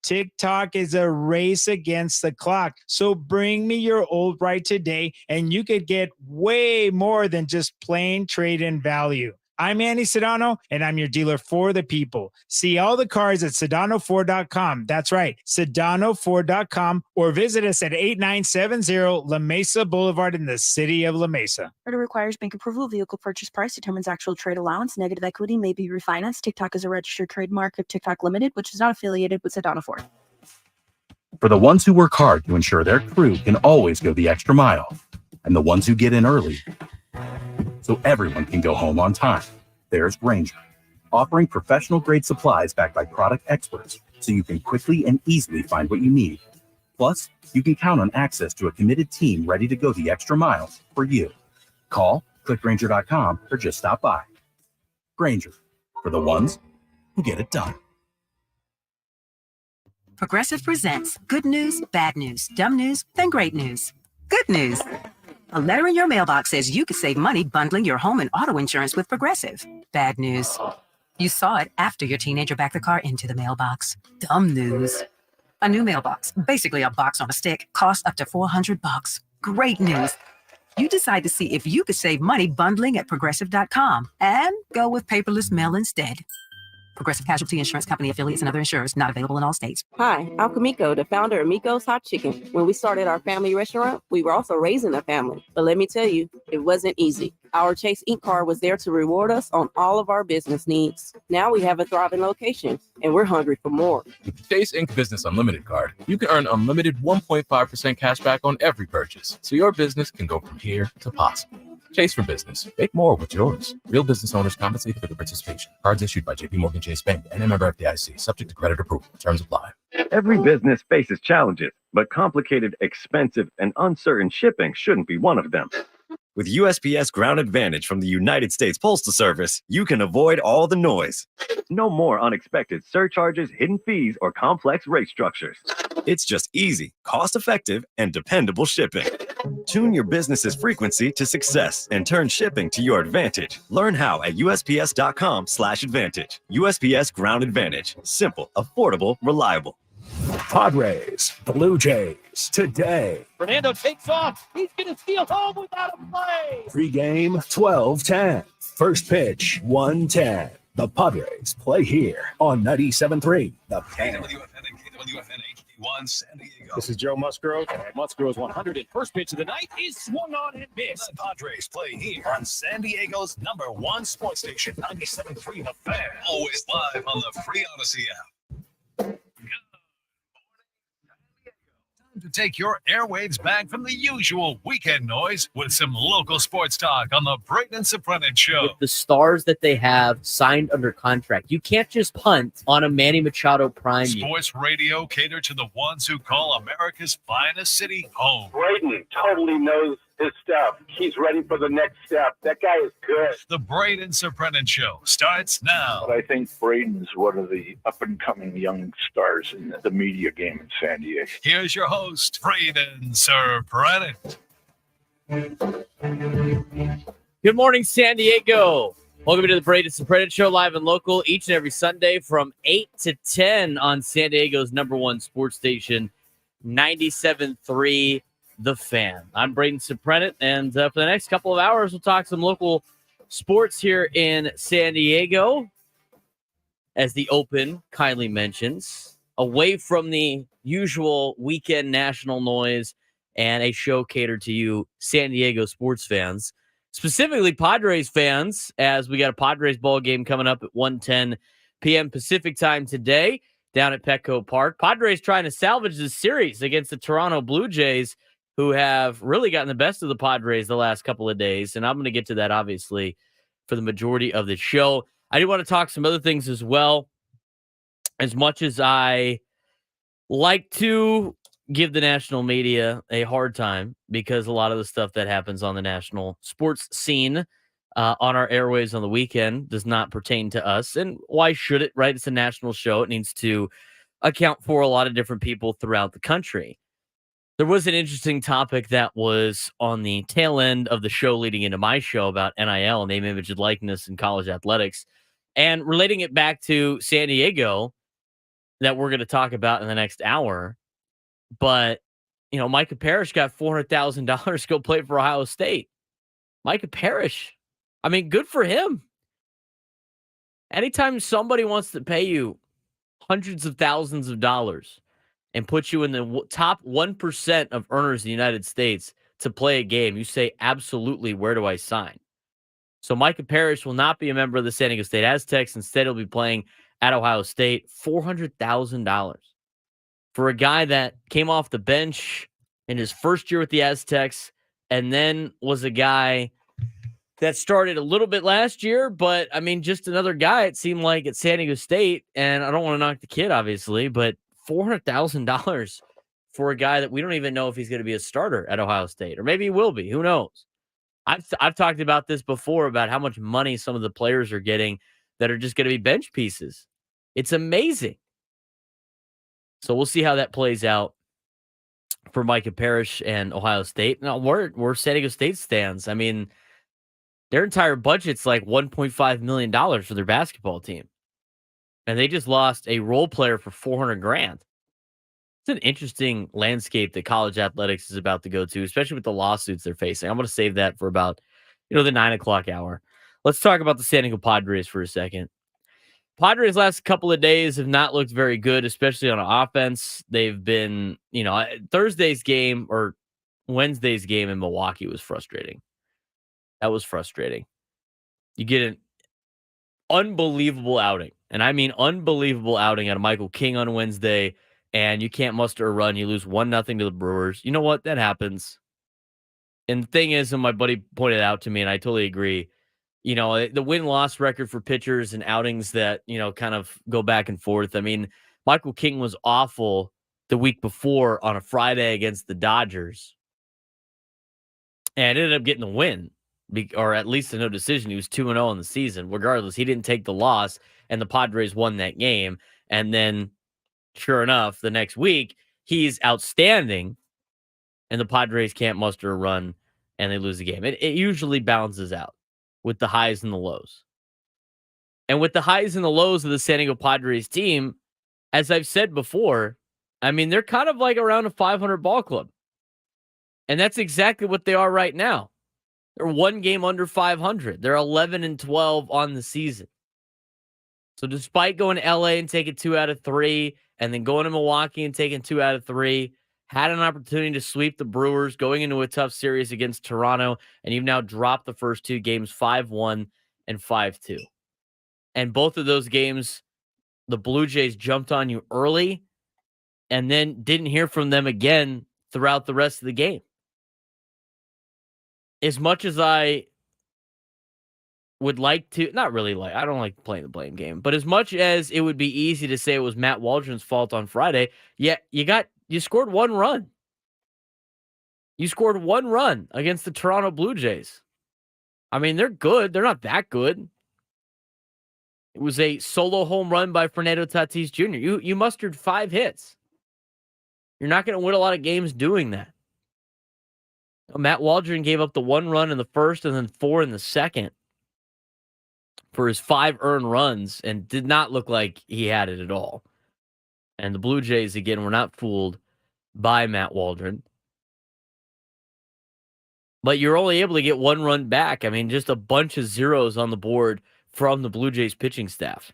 TikTok is a race against the clock. So bring me your old right today, and you could get way more than just plain trade-in value. I'm Andy Sedano, and I'm your dealer for the people. See all the cars at SedanoFord.com. That's right, SedanoFord.com, or visit us at 8970 La Mesa Boulevard in the city of La Mesa. Credit requires bank approval. Vehicle purchase price determines actual trade allowance. Negative equity may be refinanced. TikTok is a registered trademark of TikTok Limited, which is not affiliated with Sedano Ford. For the ones who work hard to ensure their crew can always go the extra mile, and the ones who get in early so everyone can go home on time, there's Grainger, offering professional-grade supplies backed by product experts so you can quickly and easily find what you need. Plus, you can count on access to a committed team ready to go the extra mile for you. Call, click Grainger.com, or just stop by. Grainger, for the ones who get it done. Progressive presents good news, bad news, dumb news, then great news. Good news. A letter in your mailbox says you could save money bundling your home and auto insurance with Progressive. Bad news. You saw it after your teenager backed the car into the mailbox. Dumb news. A new mailbox, basically a box on a stick, costs up to $400. Great news. You decide to see if you could save money bundling at Progressive.com and go with paperless mail instead. Progressive Casualty Insurance Company affiliates and other insurers not available in all states. Hi, I'm Kamiko, the founder of Miko's Hot Chicken. When we started our family restaurant, we were also raising a family. But let me tell you, it wasn't easy. Our Chase Ink card was there to reward us on all of our business needs. Now we have a thriving location, and we're hungry for more. With the Chase Ink Business Unlimited card, you can earn unlimited 1.5% cash back on every purchase, so your business can go from here to possible. Chase for business. Make more with yours. Real business owners compensated for the participation. Cards issued by JPMorgan Chase Bank and a member FDIC, subject to credit approval. Terms apply. Every business faces challenges, but complicated, expensive, and uncertain shipping shouldn't be one of them. With USPS Ground Advantage from the United States Postal Service, you can avoid all the noise. No more unexpected surcharges, hidden fees, or complex rate structures. It's just easy, cost-effective, and dependable shipping. Tune your business's frequency to success and turn shipping to your advantage. Learn how at USPS.com/advantage. USPS Ground Advantage. Simple, affordable, reliable. Padres, Blue Jays, today. Fernando takes off. He's going to steal home without a play. Pregame, 12:10. First pitch, 1:10. The Padres play here on 97.3. The Fan. KWFN and KWFN HD1 San Diego. This is Joe Musgrove. Musgrove's 101st pitch of the night is swung on and missed. The Padres play here on San Diego's #1 sports station, 97.3 The Fan. Always live on the free Odyssey app. To take your airwaves back from the usual weekend noise with some local sports talk on the Braden Surprenant Show. With the stars that they have signed under contract, you can't just punt on a Manny Machado prime. Sports radio catered to the ones who call America's finest city home. Braden totally knows his stuff. He's ready for the next step. That guy is good. The Braden Surprenant Show starts now. But I think Braden's one of the up-and-coming young stars in the media game in San Diego. Here's your host, Braden Surprenant. Good morning, San Diego. Welcome to the Braden Surprenant Show, live and local, each and every Sunday from 8 to 10 on San Diego's #1 sports station, 97.3 The Fan. I'm Braden Surprenant, and for the next couple of hours, we'll talk some local sports here in San Diego. As the Open kindly mentions, away from the usual weekend national noise and a show catered to you San Diego sports fans, specifically Padres fans, as we got a Padres ball game coming up at 1:10 p.m. Pacific time today down at Petco Park. Padres trying to salvage this series against the Toronto Blue Jays, who have really gotten the best of the Padres the last couple of days. And I'm going to get to that, obviously, for the majority of the show. I do want to talk some other things as well. As much as I like to give the national media a hard time, because a lot of the stuff that happens on the national sports scene on our airwaves on the weekend does not pertain to us. And why should it, right? It's a national show. It needs to account for a lot of different people throughout the country. There was an interesting topic that was on the tail end of the show leading into my show about NIL, name, image, and likeness in college athletics, and relating it back to San Diego. that we're going to talk about in the next hour. But, Micah Parrish got $400,000 to go play for Ohio State. Micah Parrish. I mean, good for him. Anytime somebody wants to pay you hundreds of thousands of dollars and put you in the top 1% of earners in the United States to play a game, you say, absolutely, where do I sign? So Micah Parrish will not be a member of the San Diego State Aztecs. Instead, he'll be playing at Ohio State. $400,000 for a guy that came off the bench in his first year with the Aztecs and then was a guy that started a little bit last year, but I mean, just another guy, it seemed like, at San Diego State. And I don't want to knock the kid, obviously, but $400,000 for a guy that we don't even know if he's going to be a starter at Ohio State, or maybe he will be. Who knows? I've talked about this before, about how much money some of the players are getting that are just going to be bench pieces. It's amazing. So we'll see how that plays out for Micah Parrish and Ohio State. Now, where San Diego State stands, I mean, their entire budget's like $1.5 million for their basketball team. And they just lost a role player for $400,000. It's an interesting landscape that college athletics is about to go to, especially with the lawsuits they're facing. I'm going to save that for about, the 9:00 hour. Let's talk about the San Diego Padres for a second. Padres last couple of days have not looked very good, especially on offense. They've been, Thursday's game or Wednesday's game in Milwaukee was frustrating. That was frustrating. You get an unbelievable outing, and I mean unbelievable outing out of Michael King on Wednesday, and you can't muster a run. You lose 1-0 to the Brewers. You know what? That happens. And the thing is, and my buddy pointed out to me, and I totally agree, the win-loss record for pitchers and outings that, kind of go back and forth. I mean, Michael King was awful the week before on a Friday against the Dodgers and ended up getting the win, or at least a no decision. He was 2-0 in the season. Regardless, he didn't take the loss, and the Padres won that game. And then, sure enough, the next week, he's outstanding, and the Padres can't muster a run, and they lose the game. It usually balances out with the highs and the lows. And with the highs and the lows of the San Diego Padres team, as I've said before, I mean, they're kind of like around a 500 ball club. And that's exactly what they are right now. They're one game under 500. They're 11-12 on the season. So despite going to LA and taking 2 out of 3, and then going to Milwaukee and taking 2 out of 3, had an opportunity to sweep the Brewers going into a tough series against Toronto, and you've now dropped the first 2 games 5-1 and 5-2. And both of those games, the Blue Jays jumped on you early and then didn't hear from them again throughout the rest of the game. As much as I would like to, not really like, I don't like playing the blame game, but as much as it would be easy to say it was Matt Waldron's fault on Friday, you scored 1 run. You scored 1 run against the Toronto Blue Jays. I mean, they're good. They're not that good. It was a solo home run by Fernando Tatis Jr. You mustered 5 hits. You're not going to win a lot of games doing that. Matt Waldron gave up the 1 run in the first and then 4 in the second for his 5 earned runs, and did not look like he had it at all. And the Blue Jays, again, were not fooled by Matt Waldron. But you're only able to get 1 run back. I mean, just a bunch of zeros on the board from the Blue Jays pitching staff.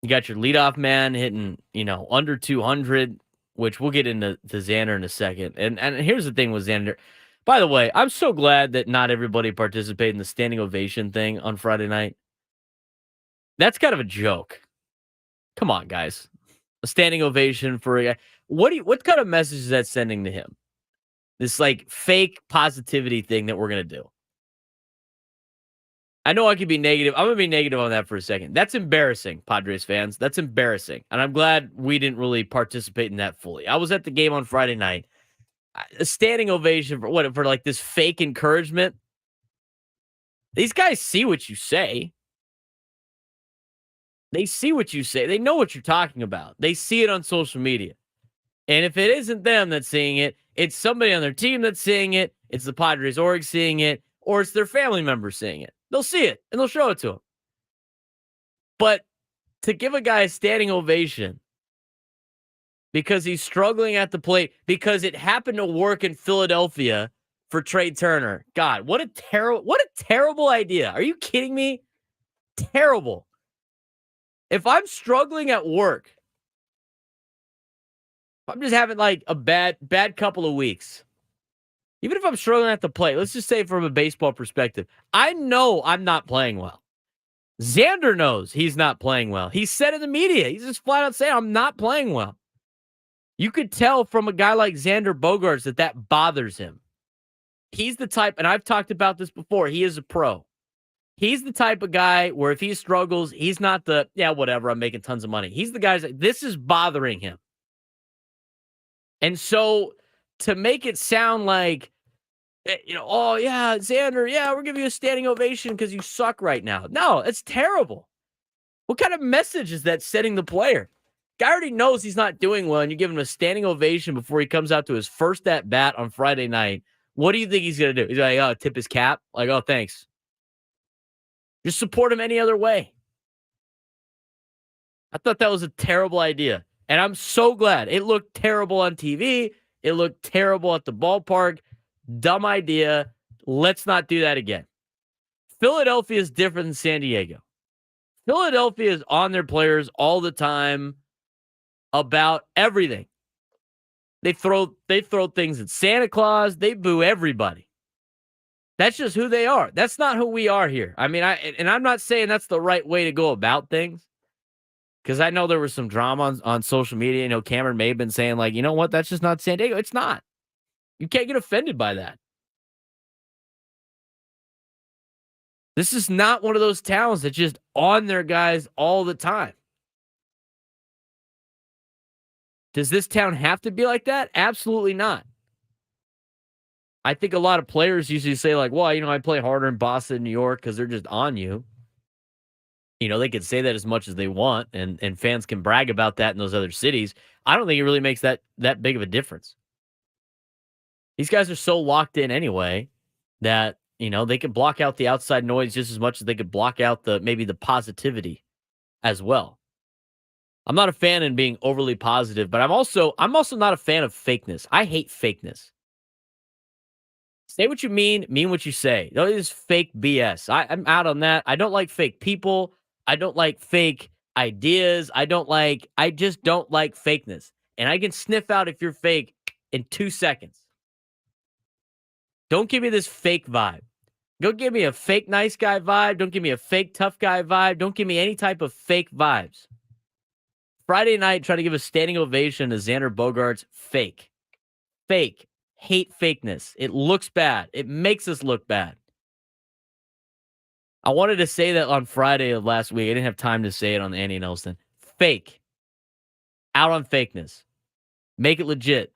You got your leadoff man hitting, under 200, which we'll get into Xander in a second. And here's the thing with Xander. By the way, I'm so glad that not everybody participated in the standing ovation thing on Friday night. That's kind of a joke. Come on, guys. A standing ovation for a guy. What kind of message is that sending to him? This like fake positivity thing that we're going to do. I know I could be negative. I'm going to be negative on that for a second. That's embarrassing, Padres fans. That's embarrassing. And I'm glad we didn't really participate in that fully. I was at the game on Friday night. A standing ovation for what? For like this fake encouragement? These guys see what you say. They see what you say. They know what you're talking about. They see it on social media. And if it isn't them that's seeing it, it's somebody on their team that's seeing it. It's the Padres org seeing it, or it's their family members seeing it. They'll see it and they'll show it to them. But to give a guy a standing ovation because he's struggling at the plate because it happened to work in Philadelphia for Trey Turner. God, what a terrible idea. Are you kidding me? Terrible. If I'm struggling at work, if I'm just having like a bad couple of weeks, even if I'm struggling at the plate, let's just say from a baseball perspective, I know I'm not playing well. Xander knows he's not playing well. He said in the media, he's just flat out saying, I'm not playing well. You could tell from a guy like Xander Bogaerts that bothers him. He's the type, and I've talked about this before, he is a pro. He's the type of guy where if he struggles, he's not the, yeah, whatever, I'm making tons of money. He's the guy that this is bothering him. And so to make it sound like, oh, yeah, Xander, yeah, we're giving you a standing ovation because you suck right now. No, it's terrible. What kind of message is that setting the player? Guy already knows he's not doing well, and you give him a standing ovation before he comes out to his first at-bat on Friday night. What do you think he's going to do? He's like, oh, tip his cap? Like, oh, thanks. Just support him any other way. I thought that was a terrible idea. And I'm so glad. It looked terrible on TV. It looked terrible at the ballpark. Dumb idea. Let's not do that again. Philadelphia is different than San Diego. Philadelphia is on their players all the time about everything. They throw things at Santa Claus. They boo everybody. That's just who they are. That's not who we are here. I mean, I'm not saying that's the right way to go about things. Because I know there was some drama on social media. You know, Cameron may have been saying, like, you know what? That's just not San Diego. It's not. You can't get offended by that. This is not one of those towns that's just on their guys all the time. Does this town have to be like that? Absolutely not. I think a lot of players usually say, like, well, I play harder in Boston, New York, because they're just on you. They could say that as much as they want, and fans can brag about that in those other cities. I don't think it really makes that big of a difference. These guys are so locked in anyway that, they can block out the outside noise just as much as they could block out maybe the positivity as well. I'm not a fan in being overly positive, but I'm also not a fan of fakeness. I hate fakeness. Say what you mean what you say. That is fake BS. I'm out on that. I don't like fake people. I don't like fake ideas. I just don't like fakeness. And I can sniff out if you're fake in 2 seconds. Don't give me this fake vibe. Don't give me a fake nice guy vibe. Don't give me a fake tough guy vibe. Don't give me any type of fake vibes. Friday night, trying to give a standing ovation to Xander Bogaerts. Fake. Fake. Hate fakeness. It looks bad. It makes us look bad. I wanted to say that on Friday of last week. I didn't have time to say it on Andy Nelson. Fake. Out on fakeness. Make it legit.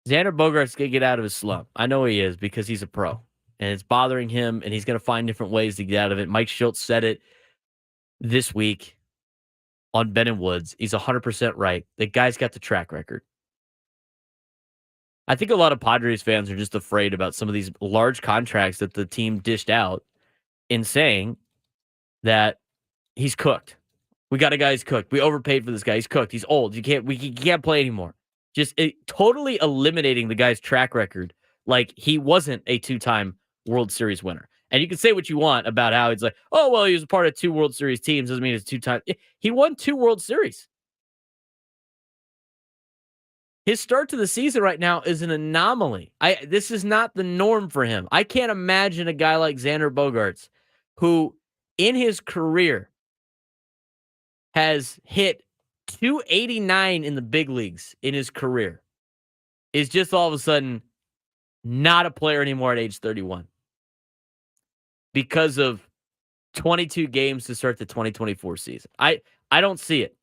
Xander Bogaerts going to get out of his slump. I know he is because he's a pro. And it's bothering him, and he's going to find different ways to get out of it. Mike Schultz said it this week on Ben and Woods. He's 100% right. The guy's got the track record. I think a lot of Padres fans are just afraid about some of these large contracts that the team dished out in saying that he's cooked. We got a guy who's cooked. We overpaid for this guy. He's cooked. He's old. He can't play anymore. Just totally eliminating the guy's track record like he wasn't a 2-time World Series winner. And you can say what you want about how it's like, oh, well, he was a part of 2 World Series teams. Doesn't mean it's 2-time. He won 2 World Series. His start to the season right now is an anomaly. This is not the norm for him. I can't imagine a guy like Xander Bogaerts who, in his career, has hit 289 in the big leagues in his career, is just all of a sudden not a player anymore at age 31 because of 22 games to start the 2024 season. I don't see it.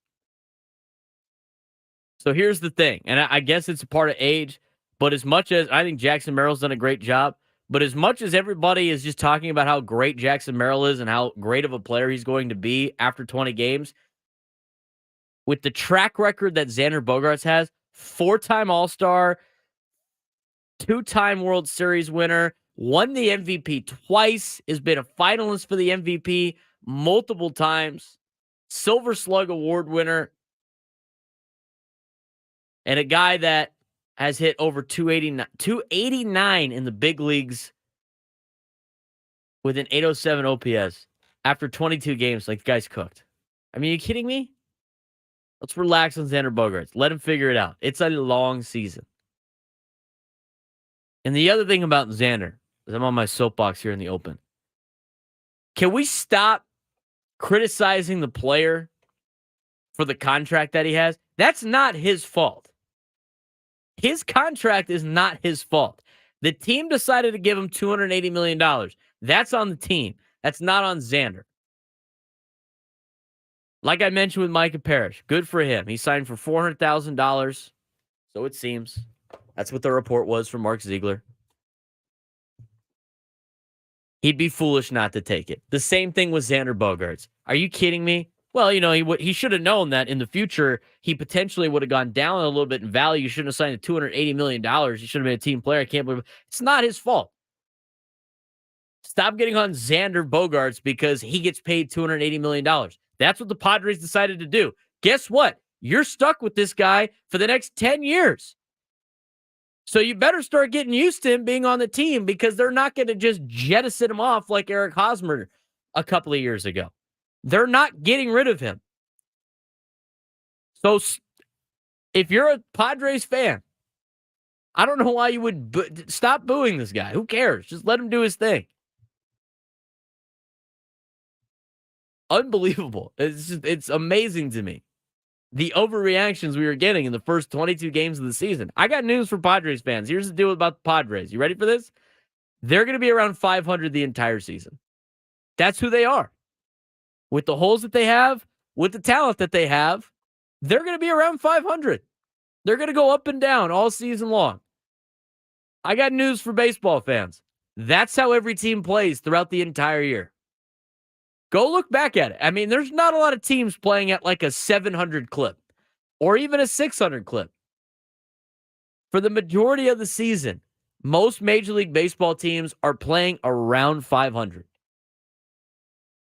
So here's the thing, and I guess it's a part of age, but as much as I think Jackson Merrill's done a great job, but as much as everybody is just talking about how great Jackson Merrill is and how great of a player he's going to be after 20 games, with the track record that Xander Bogaerts has, 4-time All-Star, 2-time World Series winner, won the MVP twice, has been a finalist for the MVP multiple times, Silver Slug Award winner, and a guy that has hit over 289 in the big leagues with an 807 OPS after 22 games. Like, the guy's cooked. I mean, are you kidding me? Let's relax on Xander Bogaerts. Let him figure it out. It's a long season. And the other thing about Xander is I'm on my soapbox here in the open. Can we stop criticizing the player for the contract that he has? That's not his fault. His contract is not his fault. The team decided to give him $280 million. That's on the team. That's not on Xander. Like I mentioned with Micah Parrish, good for him. He signed for $400,000, so it seems. That's what the report was from Mark Ziegler. He'd be foolish not to take it. The same thing with Xander Bogaerts. Are you kidding me? Well, he should have known that in the future, he potentially would have gone down a little bit in value. You shouldn't have signed $280 million. He should have been a team player. I can't believe it. It's not his fault. Stop getting on Xander Bogaerts because he gets paid $280 million. That's what the Padres decided to do. Guess what? You're stuck with this guy for the next 10 years. So you better start getting used to him being on the team because they're not going to just jettison him off like Eric Hosmer a couple of years ago. They're not getting rid of him. So if you're a Padres fan, I don't know why you would stop booing this guy. Who cares? Just let him do his thing. Unbelievable. It's amazing to me. The overreactions we were getting in the first 22 games of the season. I got news for Padres fans. Here's the deal about the Padres. You ready for this? They're going to be around 500 the entire season. That's who they are. With the holes that they have, with the talent that they have, they're going to be around 500. They're going to go up and down all season long. I got news for baseball fans. That's how every team plays throughout the entire year. Go look back at it. I mean, there's not a lot of teams playing at like a 700 clip or even a 600 clip. For the majority of the season, most Major League Baseball teams are playing around 500.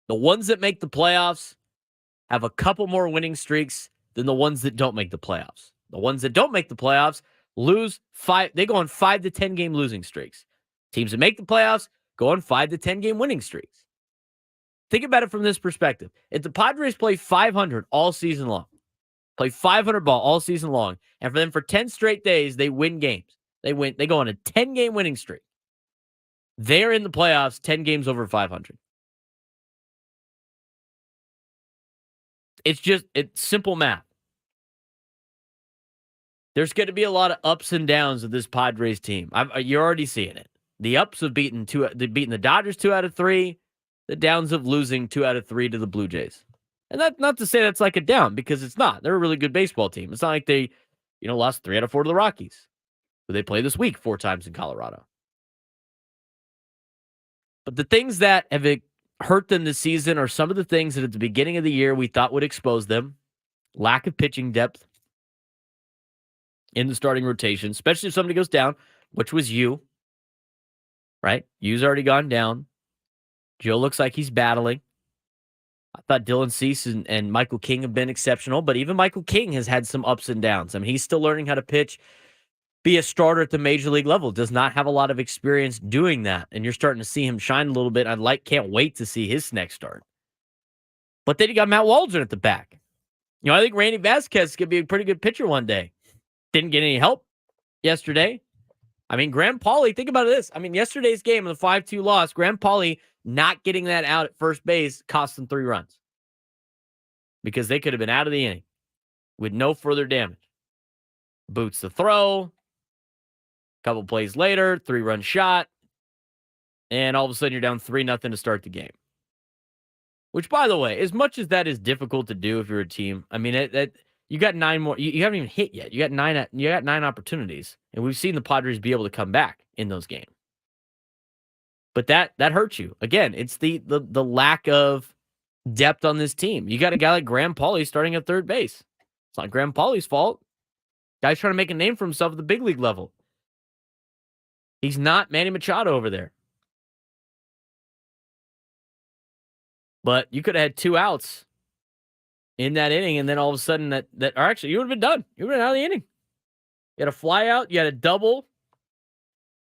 The ones that make the playoffs have a couple more winning streaks than the ones that don't make the playoffs. The ones that don't make the playoffs lose 5. They go on 5 to 10 game losing streaks. Teams that make the playoffs go on 5 to 10 game winning streaks. Think about it from this perspective. If the Padres play 500 all season long, play 500 ball all season long, and for them for 10 straight days, they win games. They go on a 10-game winning streak. They're in the playoffs 10 games over 500. It's simple math. There's going to be a lot of ups and downs of this Padres team. You're already seeing it. The ups of beating the Dodgers 2 out of 3. The downs of losing 2 out of 3 to the Blue Jays. And that's not to say that's like a down, because it's not. They're a really good baseball team. It's not like they, lost 3 out of 4 to the Rockies, who they play this week 4 times in Colorado. But the things that have hurt them this season are some of the things that at the beginning of the year we thought would expose them. Lack of pitching depth in the starting rotation, especially if somebody goes down, which was you, right? You's already gone down. Joe looks like he's battling. I thought Dylan Cease and Michael King have been exceptional, but even Michael King has had some ups and downs. I mean, he's still learning how to pitch, be a starter at the major league level. Does not have a lot of experience doing that, and you're starting to see him shine a little bit. Can't wait to see his next start. But then you got Matt Waldron at the back. I think Randy Vasquez could be a pretty good pitcher one day. Didn't get any help yesterday. I mean, Graham Pauley, think about this. I mean, yesterday's game, the 5-2 loss, Graham Pauley not getting that out at first base cost them 3 runs because they could have been out of the inning with no further damage. Boots the throw. A couple plays later, 3-run shot. And all of a sudden, you're down 3-0 to start the game. Which, by the way, as much as that is difficult to do if you're a team, I mean, you got 9 more. You haven't even hit yet. You got 9 opportunities. And we've seen the Padres be able to come back in those games. But that hurts you. Again, it's the lack of depth on this team. You got a guy like Graham Pauley starting at third base. It's not Graham Pauley's fault. Guy's trying to make a name for himself at the big league level. He's not Manny Machado over there. But you could have had 2 outs in that inning, and then all of a sudden or actually you would have been done. You would have been out of the inning. You had a fly out, you had a double.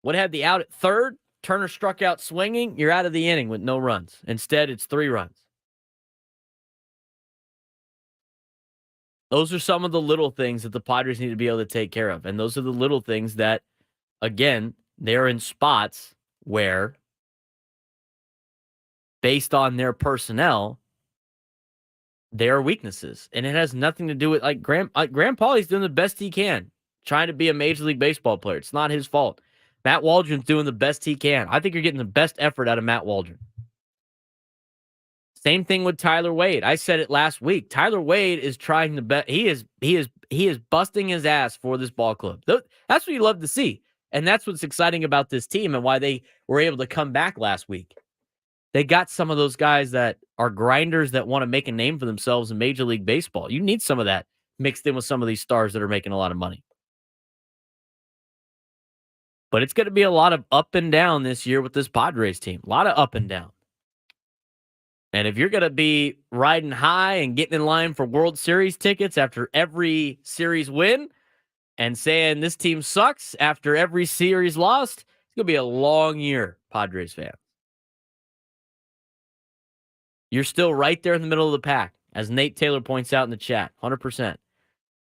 Would have had the out at third. Turner struck out swinging. You're out of the inning with no runs. Instead, it's 3 runs. Those are some of the little things that the Padres need to be able to take care of. And those are the little things that, again, they're in spots where, based on their personnel, there are weaknesses. And it has nothing to do with, Graham Pauley's doing the best he can, trying to be a Major League Baseball player. It's not his fault. Matt Waldron's doing the best he can. I think you're getting the best effort out of Matt Waldron. Same thing with Tyler Wade. I said it last week. Tyler Wade is trying to bet. He is busting his ass for this ball club. That's what you love to see. And that's what's exciting about this team and why they were able to come back last week. They got some of those guys that are grinders that want to make a name for themselves in Major League Baseball. You need some of that mixed in with some of these stars that are making a lot of money. But it's going to be a lot of up and down this year with this Padres team. A lot of up and down. And if you're going to be riding high and getting in line for World Series tickets after every series win and saying this team sucks after every series lost, it's going to be a long year, Padres fan. You're still right there in the middle of the pack, as Nate Taylor points out in the chat, 100%.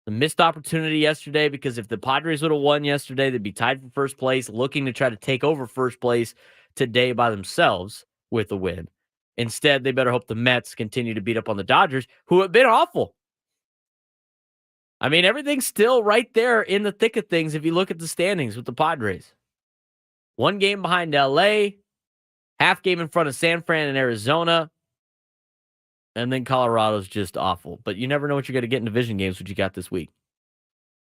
The missed opportunity yesterday, because if the Padres would have won yesterday, they'd be tied for first place, looking to try to take over first place today by themselves with a win. Instead, they better hope the Mets continue to beat up on the Dodgers, who have been awful. I mean, everything's still right there in the thick of things if you look at the standings with the Padres. 1 game behind LA, half game in front of San Fran and Arizona, and then Colorado's just awful. But you never know what you're going to get in division games, what you got this week.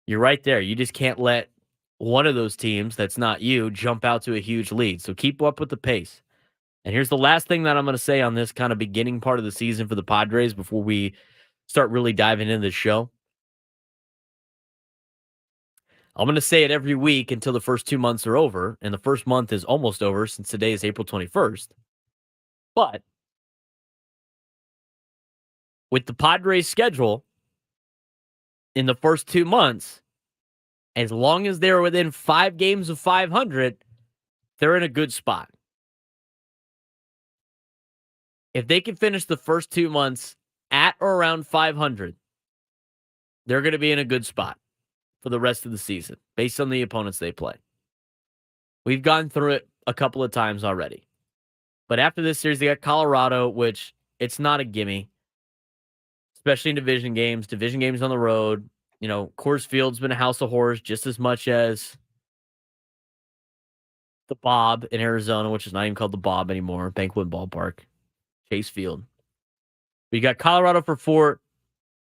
You're right there. You just can't let one of those teams that's not you jump out to a huge lead. So keep up with the pace. And here's the last thing that I'm going to say on this kind of beginning part of the season for the Padres before we start really diving into the show. I'm going to say it every week until the first 2 months are over. And the first month is almost over since today is April 21st. But with the Padres schedule in the first 2 months, as long as they're within 5 games of 500, they're in a good spot. If they can finish the first 2 months at or around 500, they're going to be in a good spot for the rest of the season based on the opponents they play. We've gone through it a couple of times already. But after this series, they got Colorado, which it's not a gimme, especially in division games on the road. You know, Coors Field's been a house of horrors just as much as the Bob in Arizona, which is not even called the Bob anymore, Banquet Ballpark. Chase Field. We got Colorado for 4.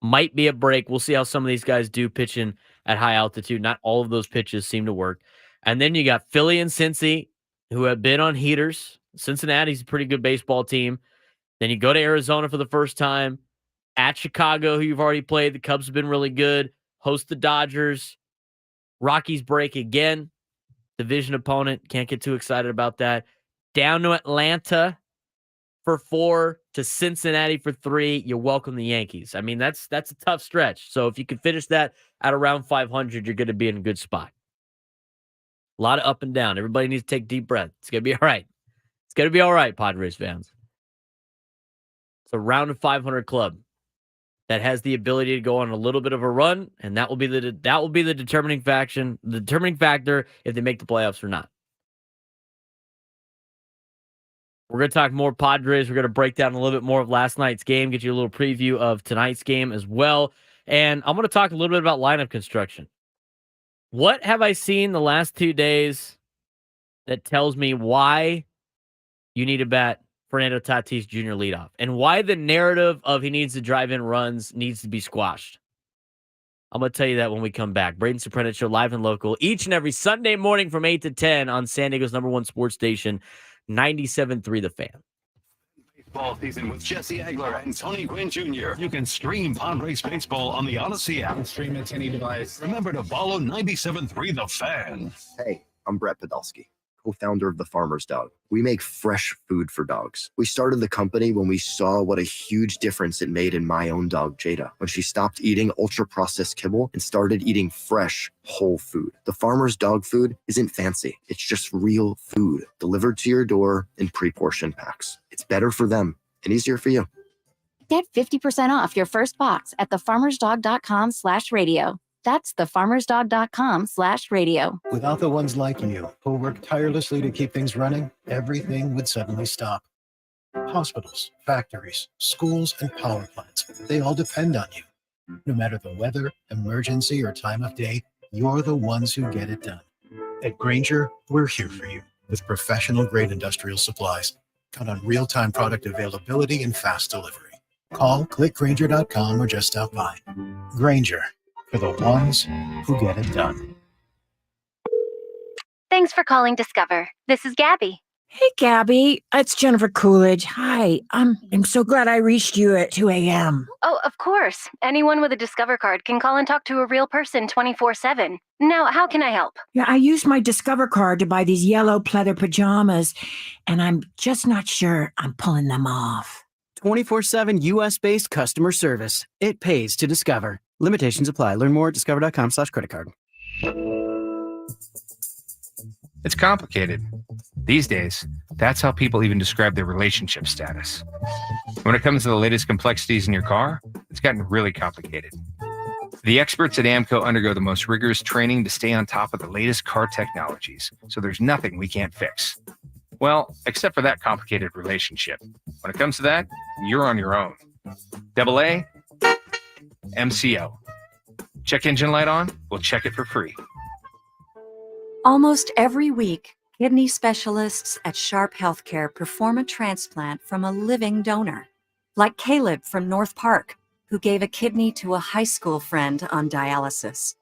Might be a break. We'll see how some of these guys do pitching at high altitude. Not all of those pitches seem to work. And then you got Philly and Cincy, who have been on heaters. Cincinnati's a pretty good baseball team. Then you go to Arizona for the first time. At Chicago, who you've already played. The Cubs have been really good. Host the Dodgers. Rockies break again. Division opponent. Can't get too excited about that. Down to Atlanta for 4, to Cincinnati for 3. You welcome the Yankees. I mean, that's a tough stretch. So if you can finish that at around 500, you're going to be in a good spot. A lot of up and down. Everybody needs to take a deep breath. It's going to be all right. It's going to be all right, Padres fans. It's a round of 500 club that has the ability to go on a little bit of a run, and that will be the determining factor if they make the playoffs or not. We're going to talk more Padres. We're going to break down a little bit more of last night's game, get you a little preview of tonight's game as well. And I'm going to talk a little bit about lineup construction. What have I seen the last 2 days that tells me why you need to bat Fernando Tatis Jr. leadoff and why the narrative of he needs to drive in runs needs to be squashed? I'm going to tell you that when we come back. Braden Surprenant Show, live and local, each and every Sunday morning from 8 to 10 on San Diego's #1 sports station, 97.3 The Fan. Baseball season with Jesse Agler and Tony Gwynn Jr. You can stream Padres baseball on the Odyssey app. Stream it to any device. Remember to follow 97.3 The Fan. Hey, I'm Brett Podolsky, co-founder of the Farmer's Dog. We make fresh food for dogs. We started the company when we saw what a huge difference it made in my own dog, Jada, when she stopped eating ultra-processed kibble and started eating fresh, whole food. The Farmer's Dog food isn't fancy. It's just real food delivered to your door in pre-portioned packs. It's better for them and easier for you. Get 50% off your first box at thefarmersdog.com/radio. That's thefarmersdog.com/radio. Without the ones like you, who work tirelessly to keep things running, everything would suddenly stop. Hospitals, factories, schools, and power plants, they all depend on you. No matter the weather, emergency, or time of day, you're the ones who get it done. At Grainger, we're here for you with professional-grade industrial supplies. Count on real-time product availability and fast delivery. Call, click Grainger.com, or just stop by. Grainger, for the ones who get it done. Thanks for calling Discover. This is Gabby. Hey, Gabby. It's Jennifer Coolidge. Hi. I'm so glad I reached you at 2 a.m. Oh, of course. Anyone with a Discover card can call and talk to a real person 24/7. Now, how can I help? Yeah, I used my Discover card to buy these yellow pleather pajamas, and I'm just not sure I'm pulling them off. 24/7 U.S.-based customer service. It pays to Discover. Limitations apply. Learn more at discover.com/credit card. It's complicated. These days, that's how people even describe their relationship status. When it comes to the latest complexities in your car, it's gotten really complicated. The experts at AAMCO undergo the most rigorous training to stay on top of the latest car technologies, so there's nothing we can't fix. Well, except for that complicated relationship. When it comes to that, you're on your own. AA, MCO. Check engine light on? We'll check it for free. Almost every week, kidney specialists at Sharp Healthcare perform a transplant from a living donor, like Caleb from North Park, who gave a kidney to a high school friend on dialysis.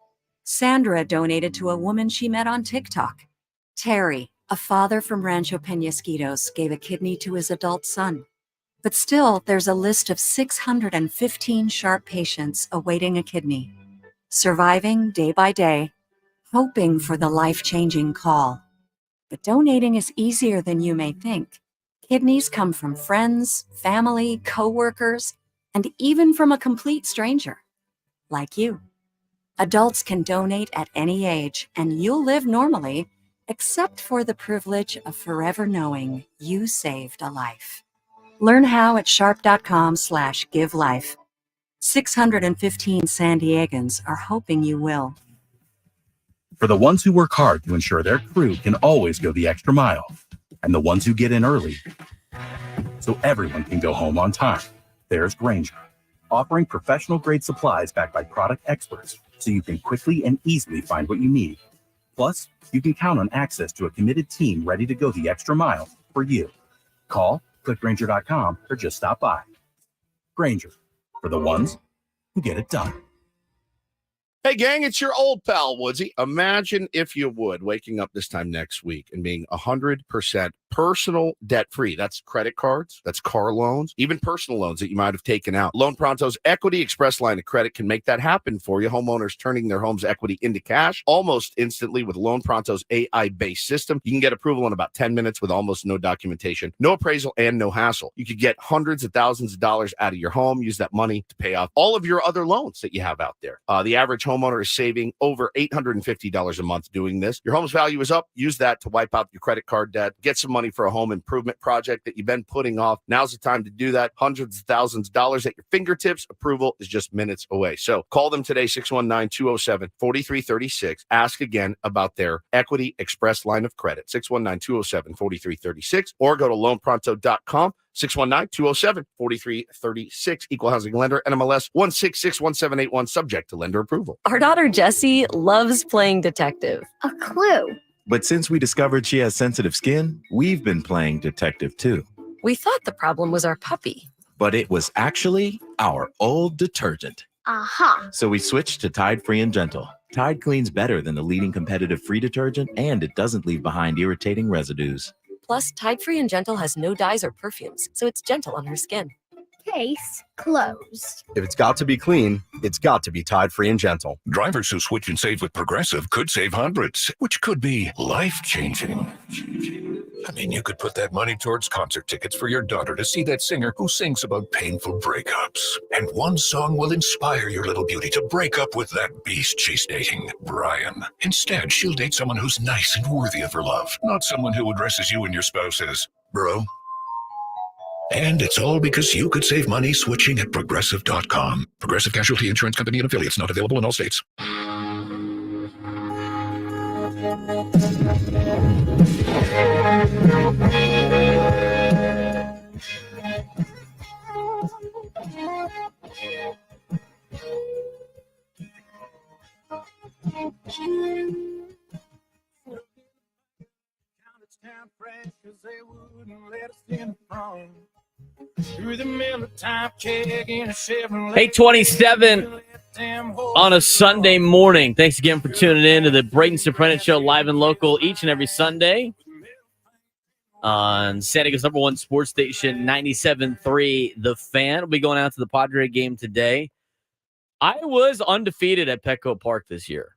Sandra donated to a woman she met on TikTok. Terry, a father from Rancho Peñasquitos, gave a kidney to his adult son. But still, there's a list of 615 Sharp patients awaiting a kidney, surviving day by day, hoping for the life-changing call. But donating is easier than you may think. Kidneys come from friends, family, co-workers, and even from a complete stranger, like you. Adults can donate at any age, and you'll live normally, except for the privilege of forever knowing you saved a life. Learn how at sharp.com/givelife. 615 San Diegans are hoping you will. For the ones who work hard to ensure their crew can always go the extra mile, and the ones who get in early so everyone can go home on time, there's Grainger, offering professional-grade supplies backed by product experts so you can quickly and easily find what you need. Plus, you can count on access to a committed team ready to go the extra mile for you. Call, click Grainger.com, or just stop by. Grainger, for the ones who get it done. Hey, gang, it's your old pal, Woodsy. Imagine, if you would, waking up this time next week and being 100% personal debt-free. That's credit cards, that's car loans, even personal loans that you might have taken out. Loan Pronto's Equity Express line of credit can make that happen for you. Homeowners turning their home's equity into cash almost instantly with Loan Pronto's AI-based system. You can get approval in about 10 minutes with almost no documentation, no appraisal, and no hassle. You could get hundreds of thousands of dollars out of your home, use that money to pay off all of your other loans that you have out there. The average homeowner is saving over $850 a month doing this. Your home's value is up. Use that to wipe out your credit card debt. Get some money for a home improvement project that you've been putting off. Now's the time to do that. Hundreds of thousands of dollars at your fingertips. Approval is just minutes away. So call them today, 619-207-4336. Ask again about their Equity Express line of credit, 619-207-4336, or go to loanpronto.com. 619-207-4336. Equal housing lender, NMLS 1661781, subject to lender approval. Our daughter Jessie loves playing detective. A clue. But since we discovered she has sensitive skin, we've been playing detective too. We thought the problem was our puppy. But it was actually our old detergent. Aha. So we switched to Tide Free and Gentle. Tide cleans better than the leading competitive free detergent, and it doesn't leave behind irritating residues. Plus, Tide Free and Gentle has no dyes or perfumes, so it's gentle on her skin. Case closed. If it's got to be clean, it's got to be Tide Free and Gentle. Drivers who switch and save with Progressive could save hundreds, which could be life-changing. I mean, you could put that money towards concert tickets for your daughter to see that singer who sings about painful breakups. And one song will inspire your little beauty to break up with that beast she's dating, Brian. Instead, she'll date someone who's nice and worthy of her love, not someone who addresses you and your spouse as bro. And it's all because you could save money switching at Progressive.com. Progressive Casualty Insurance Company and affiliates, not available in all states. Hey, 27 on a Sunday morning. Thanks again for tuning in to the Braden Surprenant Show live and local each and every Sunday on San Diego's #1 sports station, 97.3 The Fan. We'll be going out to the Padre game today. I was undefeated at Petco Park this year.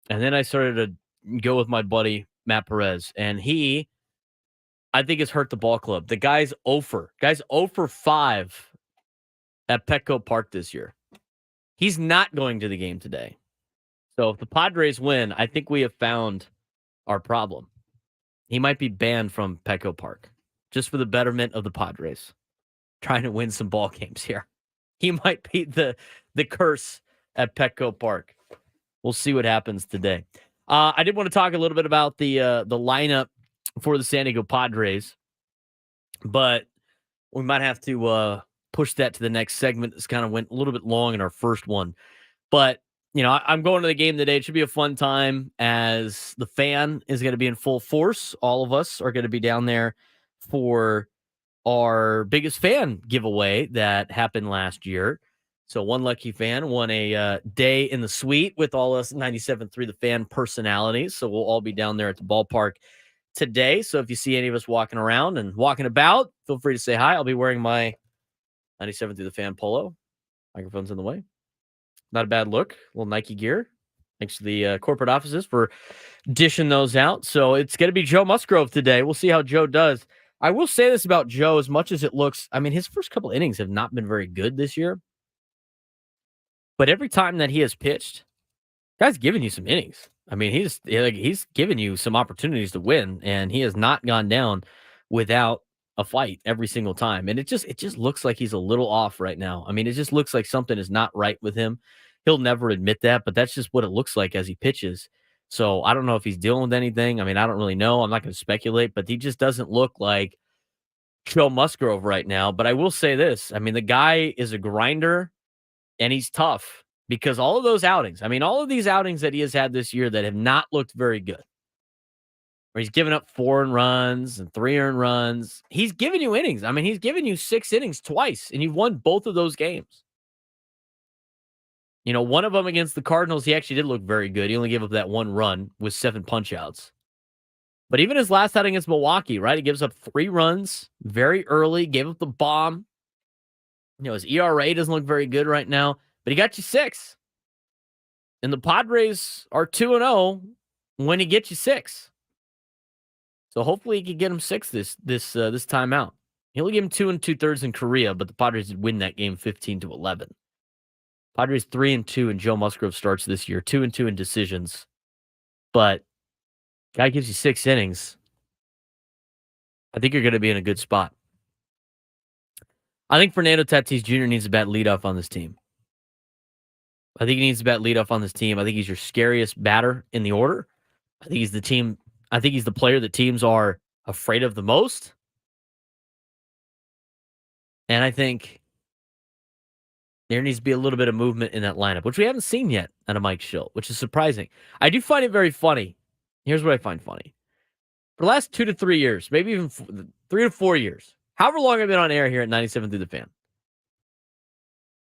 And then I started to go with my buddy, Matt Perez. And he, I think, has hurt the ball club. The guy's 0 for 5 at Petco Park this year. He's not going to the game today. So if the Padres win, I think we have found our problem. He might be banned from Petco Park just for the betterment of the Padres, trying to win some ball games here. He might be the curse at Petco Park. We'll see what happens today. I did want to talk a little bit about the lineup for the San Diego Padres, but we might have to push that to the next segment. This kind of went a little bit long in our first one, but you know, I'm going to the game today. It should be a fun time as the fan is going to be in full force. All of us are going to be down there for our biggest fan giveaway that happened last year. So one lucky fan won a day in the suite with all us 97.3 The Fan personalities. So we'll all be down there at the ballpark today. So if you see any of us walking around and walking about, feel free to say hi. I'll be wearing my 97.3 The Fan polo. Microphone's in the way. Not a bad look. A little Nike gear. Thanks to the corporate offices for dishing those out. So it's going to be Joe Musgrove today. We'll see how Joe does. I will say this about Joe, as much as it looks, I mean, his first couple innings have not been very good this year. But every time that he has pitched, guy's given you some innings. I mean, he's given you some opportunities to win, and he has not gone down without a fight every single time. And it just looks like he's a little off right now. I mean, it just looks like something is not right with him. He'll never admit that, but that's just what it looks like as he pitches. So I don't know if he's dealing with anything. I mean, I don't really know. I'm not going to speculate, but he just doesn't look like Joe Musgrove right now. But I will say this. I mean, the guy is a grinder, and he's tough because all of those outings, I mean, all of these outings that he has had this year that have not looked very good, where he's given up 4 earned runs and 3 earned runs, he's given you innings. I mean, he's given you 6 innings twice, and you've won both of those games. You know, one of them against the Cardinals, he actually did look very good. He only gave up that 1 run with 7 punch-outs. But even his last outing against Milwaukee, right? He gives up 3 runs very early, gave up the bomb. You know, his ERA doesn't look very good right now, but he got you 6. And the Padres are 2-0 when he gets you 6. So hopefully he can get him 6 this time out. He only gave him 2 2/3 in Korea, but the Padres did win that game 15-11. Padres 3-2, and Joe Musgrove starts this year 2-2 in decisions. But guy gives you 6 innings. I think you're going to be in a good spot. I think Fernando Tatis Jr. needs a bat leadoff on this team. I think he needs a bat leadoff on this team. I think he's your scariest batter in the order. I think he's the player that teams are afraid of the most. And I think there needs to be a little bit of movement in that lineup, which we haven't seen yet out of Mike Schill, which is surprising. I do find it very funny. Here's what I find funny. For the last 2 to 3 years, maybe even 3 to 4 years, however long I've been on air here at 97 through the Fan,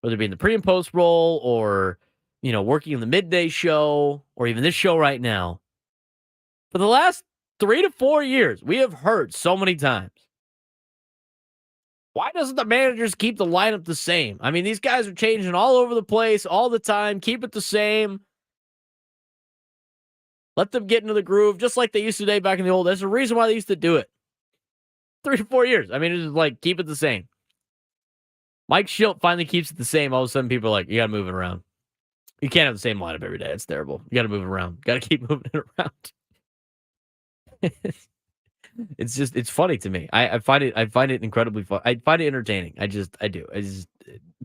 whether it be in the pre and post role or, you know, working in the midday show or even this show right now, for the last 3 to 4 years, we have heard so many times, Why doesn't the managers keep the lineup the same? I mean, these guys are changing all over the place all the time. Keep it the same. Let them get into the groove, just like they used to do back in the old. There's a reason why they used to do it. 3 to 4 years. I mean, it's just like, keep it the same. Mike Schilt finally keeps it the same. All of a sudden, people are like, you got to move it around. You can't have the same lineup every day. It's terrible. You got to move it around. Got to keep moving it around. It's funny to me. I find it incredibly fun. I find it entertaining. I do.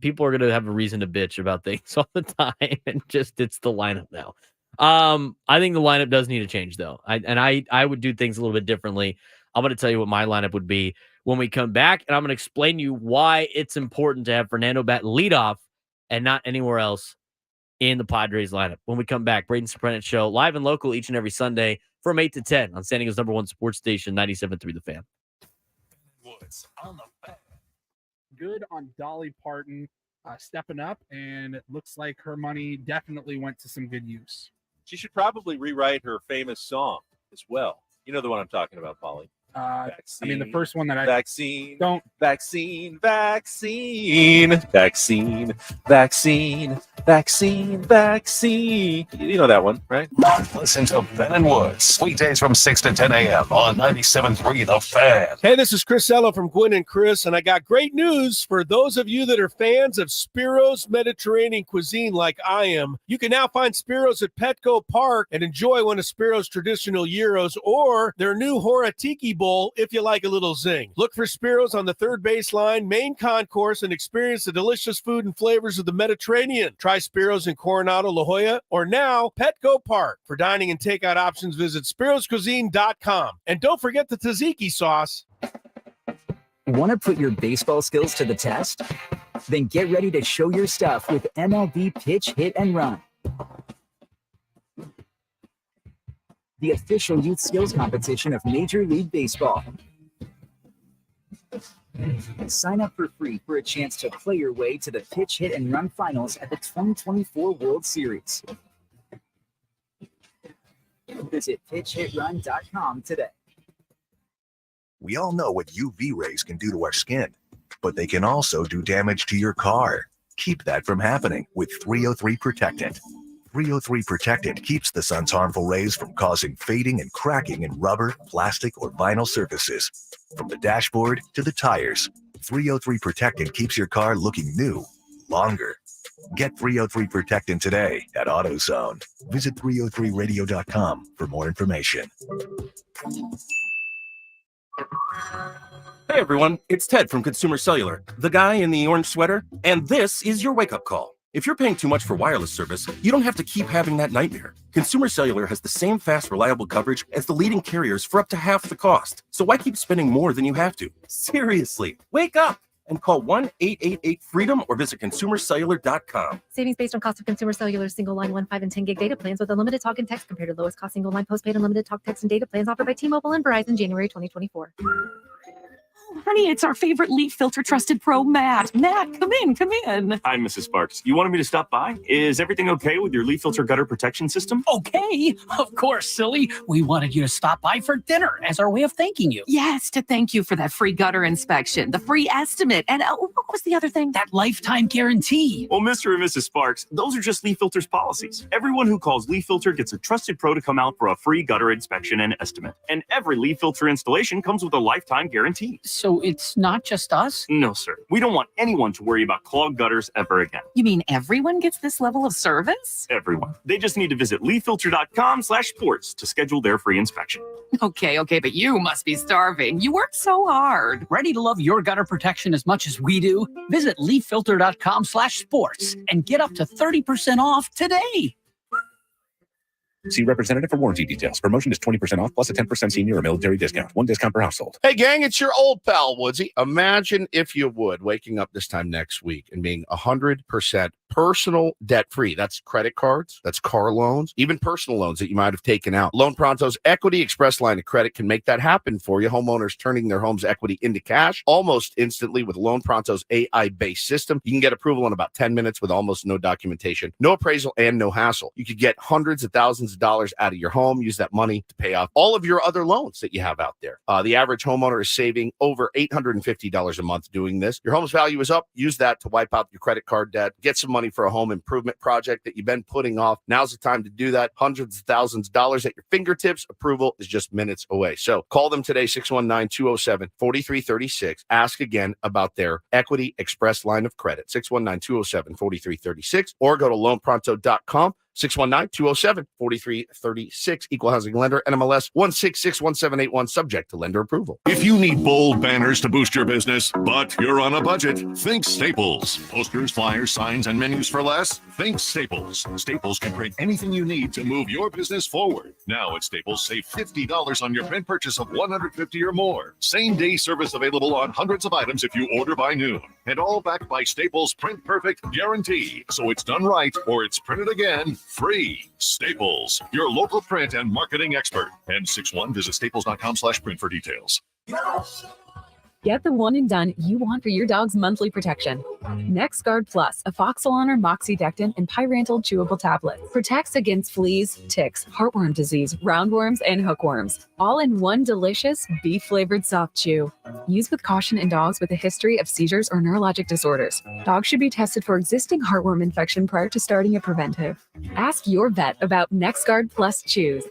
People are going to have a reason to bitch about things all the time. And just, it's the lineup now. I think the lineup does need to change though. I would do things a little bit differently. I'm going to tell you what my lineup would be when we come back, and I'm going to explain to you why it's important to have Fernando bat leadoff and not anywhere else in the Padres lineup. When we come back, Braden Surprenant Show, live and local each and every Sunday from 8 to 10 on San Diego's #1 sports station, 97.3 The Fan. Woods on the fan. Good on Dolly Parton stepping up, and it looks like her money definitely went to some good use. She should probably rewrite her famous song as well. You know the one I'm talking about, Polly. I mean, the first one that I vaccine, don't vaccine, vaccine, vaccine, vaccine, vaccine, vaccine. You know that one, right? Listen to Ben and Woods, weekdays from 6 to 10 a.m. on 97.3 The Fan. Hey, this is Chris Ello from Gwynn and Chris, and I got great news for those of you that are fans of Spiro's Mediterranean cuisine like I am. You can now find Spiro's at Petco Park and enjoy one of Spiro's traditional gyros or their new Hora Tiki Bowl if you like a little zing. Look for Spiro's on the third baseline, main concourse, and experience the delicious food and flavors of the Mediterranean. Try Spiro's in Coronado, La Jolla, or now Petco Park. For dining and takeout options, visit spiroscuisine.com. And don't forget the tzatziki sauce. Want to put your baseball skills to the test? Then get ready to show your stuff with MLB Pitch, Hit, and Run, the official youth skills competition of Major League Baseball. Sign up for free for a chance to play your way to the Pitch, Hit, and Run finals at the 2024 World Series. Visit pitchhitrun.com today. We all know what UV rays can do to our skin, but they can also do damage to your car. Keep that from happening with 303 Protectant. 303 Protectant keeps the sun's harmful rays from causing fading and cracking in rubber, plastic, or vinyl surfaces. From the dashboard to the tires, 303 Protectant keeps your car looking new longer. Get 303 Protectant today at AutoZone. Visit 303radio.com for more information. Hey everyone, it's Ted from Consumer Cellular, the guy in the orange sweater, and this is your wake-up call. If you're paying too much for wireless service, you don't have to keep having that nightmare. Consumer Cellular has the same fast, reliable coverage as the leading carriers for up to half the cost. So why keep spending more than you have to? Seriously, wake up and call 1-888-FREEDOM or visit consumercellular.com. Savings based on cost of Consumer Cellular single line 1, 5, and 10 gig data plans with unlimited talk and text compared to lowest cost single line postpaid unlimited talk, text, and data plans offered by T-Mobile and Verizon January 2024. Honey, it's our favorite leaf filter trusted pro, Matt. Matt, come in, come in. Hi, Mrs. Sparks. You wanted me to stop by? Is everything okay with your leaf filter gutter protection system? Okay, of course, silly. We wanted you to stop by for dinner as our way of thanking you. Yes, to thank you for that free gutter inspection, the free estimate, and what was the other thing? That lifetime guarantee. Well, Mr. and Mrs. Sparks, those are just Leaf Filter's policies. Everyone who calls Leaf Filter gets a trusted pro to come out for a free gutter inspection and estimate. And every Leaf Filter installation comes with a lifetime guarantee. So it's not just us? No, sir. We don't want anyone to worry about clogged gutters ever again. You mean everyone gets this level of service? Everyone. They just need to visit leaffilter.com/sports to schedule their free inspection. Okay, but you must be starving. You work so hard. Ready to love your gutter protection as much as we do? Visit leaffilter.com/sports and get up to 30% off today. See representative for warranty details. Promotion is 20% off plus a 10% senior or military discount. One discount per household. Hey, gang, it's your old pal, Woodsy. Imagine if you would waking up this time next week and being 100% personal debt-free. That's credit cards, that's car loans, even personal loans that you might have taken out. Loan Pronto's Equity Express line of credit can make that happen for you. Homeowners turning their home's equity into cash almost instantly with Loan Pronto's AI-based system. You can get approval in about 10 minutes with almost no documentation, no appraisal, and no hassle. You could get hundreds of thousands thousands of dollars out of your home. Use that money to pay off all of your other loans that you have out there. The average homeowner is saving over $850 a month doing this. Your home's value is up. Use that to wipe out your credit card debt. Get some money for a home improvement project that you've been putting off. Now's the time to do that. Hundreds of thousands of dollars at your fingertips. Approval is just minutes away. So call them today, 619-207-4336. Ask again about their Equity Express line of credit, 619-207-4336, or go to loanpronto.com. 619-207-4336. Equal housing lender, NMLS 1661781, subject to lender approval. If you need bold banners to boost your business, but you're on a budget, think Staples. Posters, flyers, signs, and menus for less? Think Staples. Staples can print anything you need to move your business forward. Now at Staples, save $50 on your print purchase of $150 or more. Same-day service available on hundreds of items if you order by noon. And all backed by Staples' Print Perfect guarantee. So it's done right or it's printed again free. Staples, your local print and marketing expert. N61, visit staples.com/print for details. Get the one and done you want for your dog's monthly protection. NexGard Plus, a Foxalon or Moxidectin and Pyrantel chewable tablet. Protects against fleas, ticks, heartworm disease, roundworms, and hookworms. All in one delicious, beef-flavored soft chew. Use with caution in dogs with a history of seizures or neurologic disorders. Dogs should be tested for existing heartworm infection prior to starting a preventive. Ask your vet about NexGard Plus chews.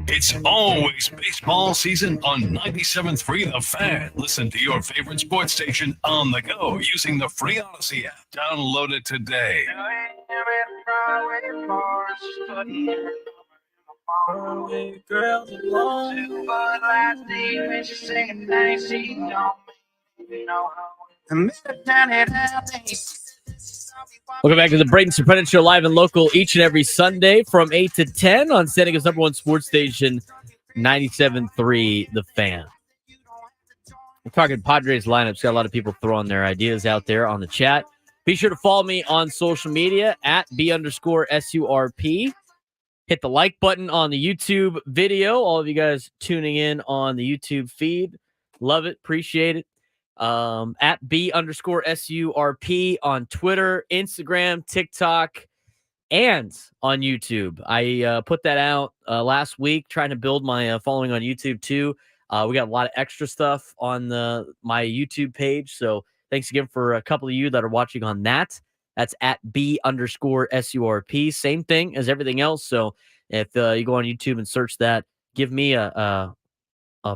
It's always baseball season on 97.3 The Fan. Listen to your favorite sports station on the go using the free Odyssey app. Download it today. Welcome back to the Braden Surprenant Show, live and local each and every Sunday from 8 to 10 on San Diego's #1 sports station, 97.3 The Fan. We're talking Padres lineups. Got a lot of people throwing their ideas out there on the chat. Be sure to follow me on social media at B_SURP. Hit the like button on the YouTube video. All of you guys tuning in on the YouTube feed. Love it. Appreciate it. At B_SURP on Twitter, Instagram, TikTok, and on YouTube. I put that out last week, trying to build my following on YouTube too. We got a lot of extra stuff on my YouTube page. So thanks again for a couple of you that are watching on that. That's at B_SURP. Same thing as everything else. So if you go on YouTube and search that, give me a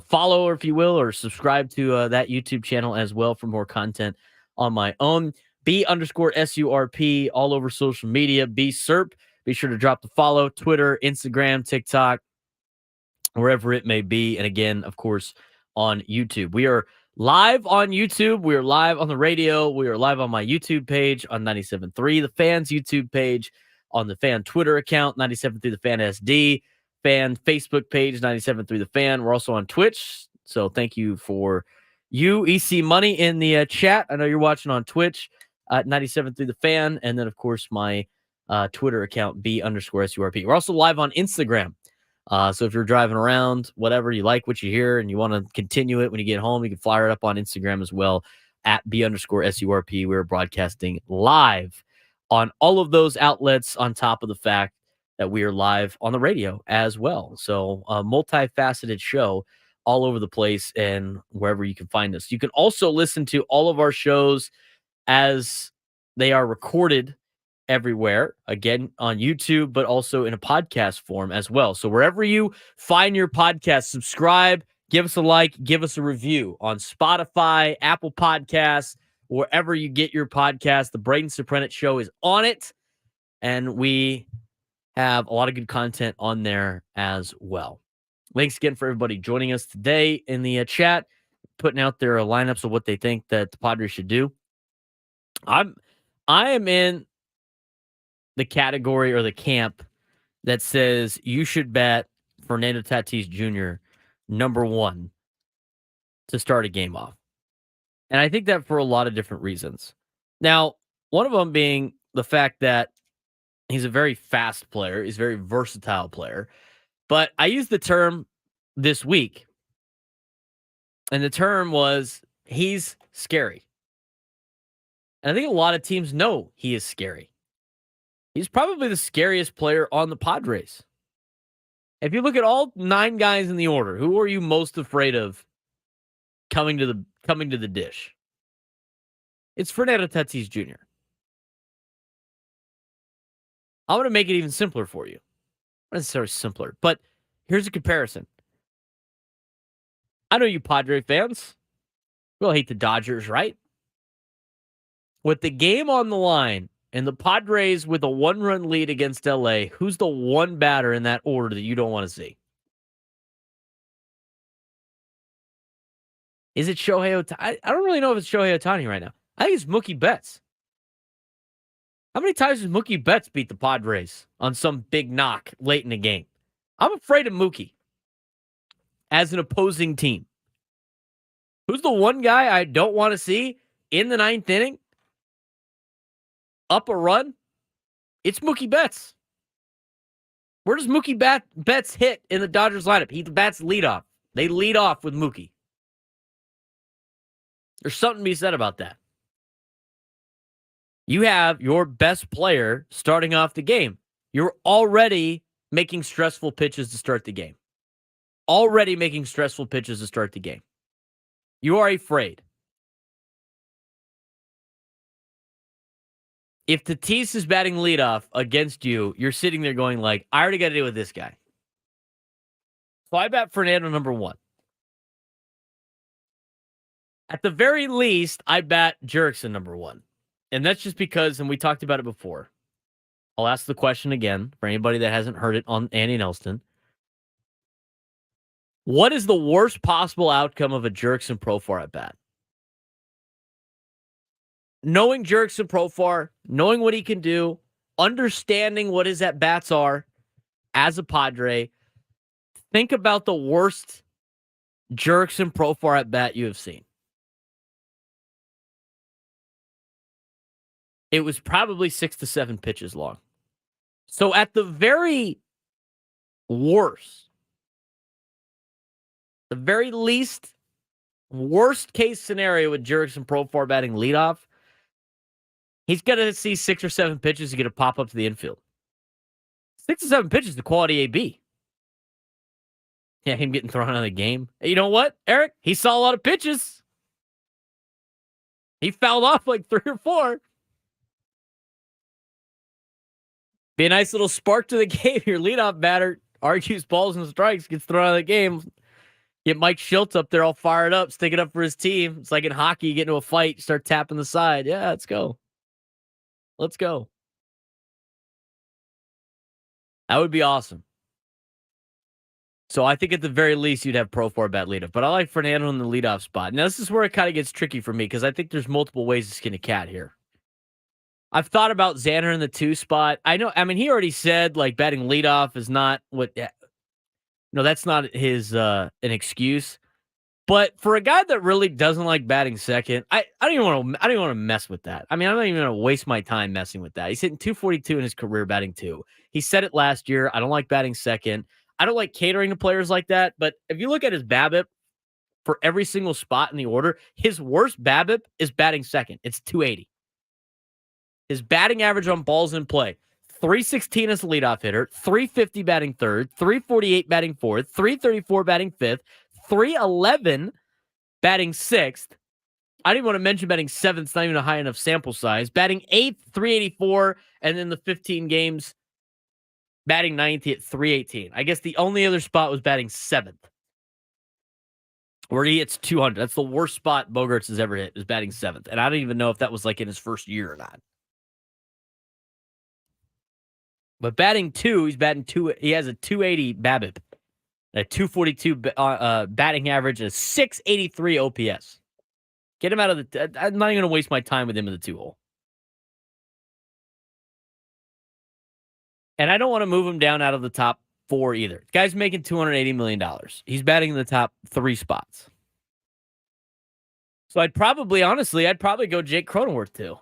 follow, or if you will, or subscribe to that YouTube channel as well for more content on my own. B_SURP all over social media. B_SURP. Be sure to drop the follow. Twitter, Instagram, TikTok, wherever it may be. And again, of course, on YouTube. We are live on YouTube. We are live on the radio. We are live on my YouTube page on 97.3 The Fan's YouTube page, on the Fan Twitter account, 97.3 The Fan SD. Fan Facebook page, 97.3 The Fan. We're also on Twitch, so thank you for you, EC Money, in the chat. I know you're watching on Twitch at 97.3 The Fan, and then, of course, my Twitter account, B_SURP. We're also live on Instagram, so if you're driving around, whatever, you like what you hear, and you want to continue it when you get home, you can fire it up on Instagram as well, at B_SURP. We're broadcasting live on all of those outlets, on top of the fact that we are live on the radio as well. So a multifaceted show all over the place and wherever you can find us. You can also listen to all of our shows as they are recorded everywhere, again, on YouTube, but also in a podcast form as well. So wherever you find your podcast, subscribe, give us a like, give us a review on Spotify, Apple Podcasts, wherever you get your podcast. The Braden Surprenant Show is on it, and we have a lot of good content on there as well. Thanks again for everybody joining us today in the chat, putting out their lineups of what they think that the Padres should do. I am in the category or the camp that says you should bet Fernando Tatis Jr. #1 to start a game off. And I think that for a lot of different reasons. Now, one of them being the fact that he's a very fast player. He's a very versatile player. But I used the term this week, and the term was he's scary. And I think a lot of teams know he is scary. He's probably the scariest player on the Padres. If you look at all 9 guys in the order, who are you most afraid of coming to the dish? It's Fernando Tatis Jr. I'm going to make it even simpler for you. Not necessarily simpler, but here's a comparison. I know you Padre fans. We all hate the Dodgers, right? With the game on the line and the Padres with a 1-run lead against LA, who's the one batter in that order that you don't want to see? Is it Shohei Ohtani? I don't really know if it's Shohei Ohtani right now. I think it's Mookie Betts. How many times has Mookie Betts beat the Padres on some big knock late in the game? I'm afraid of Mookie as an opposing team. Who's the one guy I don't want to see in the 9th inning up a run? It's Mookie Betts. Where does Mookie Betts hit in the Dodgers lineup? He bats leadoff. They lead off with Mookie. There's something to be said about that. You have your best player starting off the game. You're already making stressful pitches to start the game. Already making stressful pitches to start the game. You are afraid. If Tatis is batting leadoff against you, you're sitting there going like, I already got to deal with this guy. So I bat Fernando number 1. At the very least, I bat Jurickson number 1. And that's just because, and we talked about it before. I'll ask the question again for anybody that hasn't heard it on Andy Nelson. What is the worst possible outcome of a Jurickson Profar at bat? Knowing Jurickson Profar, knowing what he can do, understanding what his at-bats are as a Padre, think about the worst Jurickson Profar at bat you have seen. It was probably 6 to 7 pitches long. So at the very worst, the very least, worst case scenario with Jurickson Profar batting leadoff, he's got to see 6 or 7 pitches to get a pop up to the infield. 6 to 7 pitches to quality AB. Yeah, him getting thrown out of the game. You know what, Eric? He saw a lot of pitches. He fouled off like 3 or 4. Be a nice little spark to the game. Your leadoff batter argues balls and strikes, gets thrown out of the game. Get Mike Schultz up there all fired up, sticking up for his team. It's like in hockey, you get into a fight, you start tapping the side. Yeah, let's go. Let's go. That would be awesome. So I think at the very least, you'd have Profar bat leadoff. But I like Fernando in the leadoff spot. Now, this is where it kind of gets tricky for me because I think there's multiple ways to skin a cat here. I've thought about Xander in the 2 spot. I mean, he already said like batting leadoff is not what, that's not his, an excuse. But for a guy that really doesn't like batting second, I don't even want to mess with that. I mean, I'm not even going to waste my time messing with that. He's hitting 242 in his career batting 2. He said it last year. I don't like batting second. I don't like catering to players like that. But if you look at his BABIP for every single spot in the order, his worst BABIP is batting second. It's 280. His batting average on balls in play, 316 as a leadoff hitter, 350 batting third, 348 batting fourth, 334 batting fifth, 311 batting sixth. I didn't want to mention batting seventh. It's not even a high enough sample size. Batting eighth, 384, and then the 15 games, batting ninth at 318. I guess the only other spot was batting seventh, where he hits 200. That's the worst spot Bogaerts has ever hit, is batting seventh. And I don't even know if that was like in his first year or not. But batting 2, he's batting 2. He has a 280 BABIP, a 242 batting average, and a 683 OPS. Get him out of the. I'm not even going to waste my time with him in the 2-hole. And I don't want to move him down out of the top 4 either. The guy's making $280 million. He's batting in the top 3 spots. So I'd probably go Jake Cronenworth too.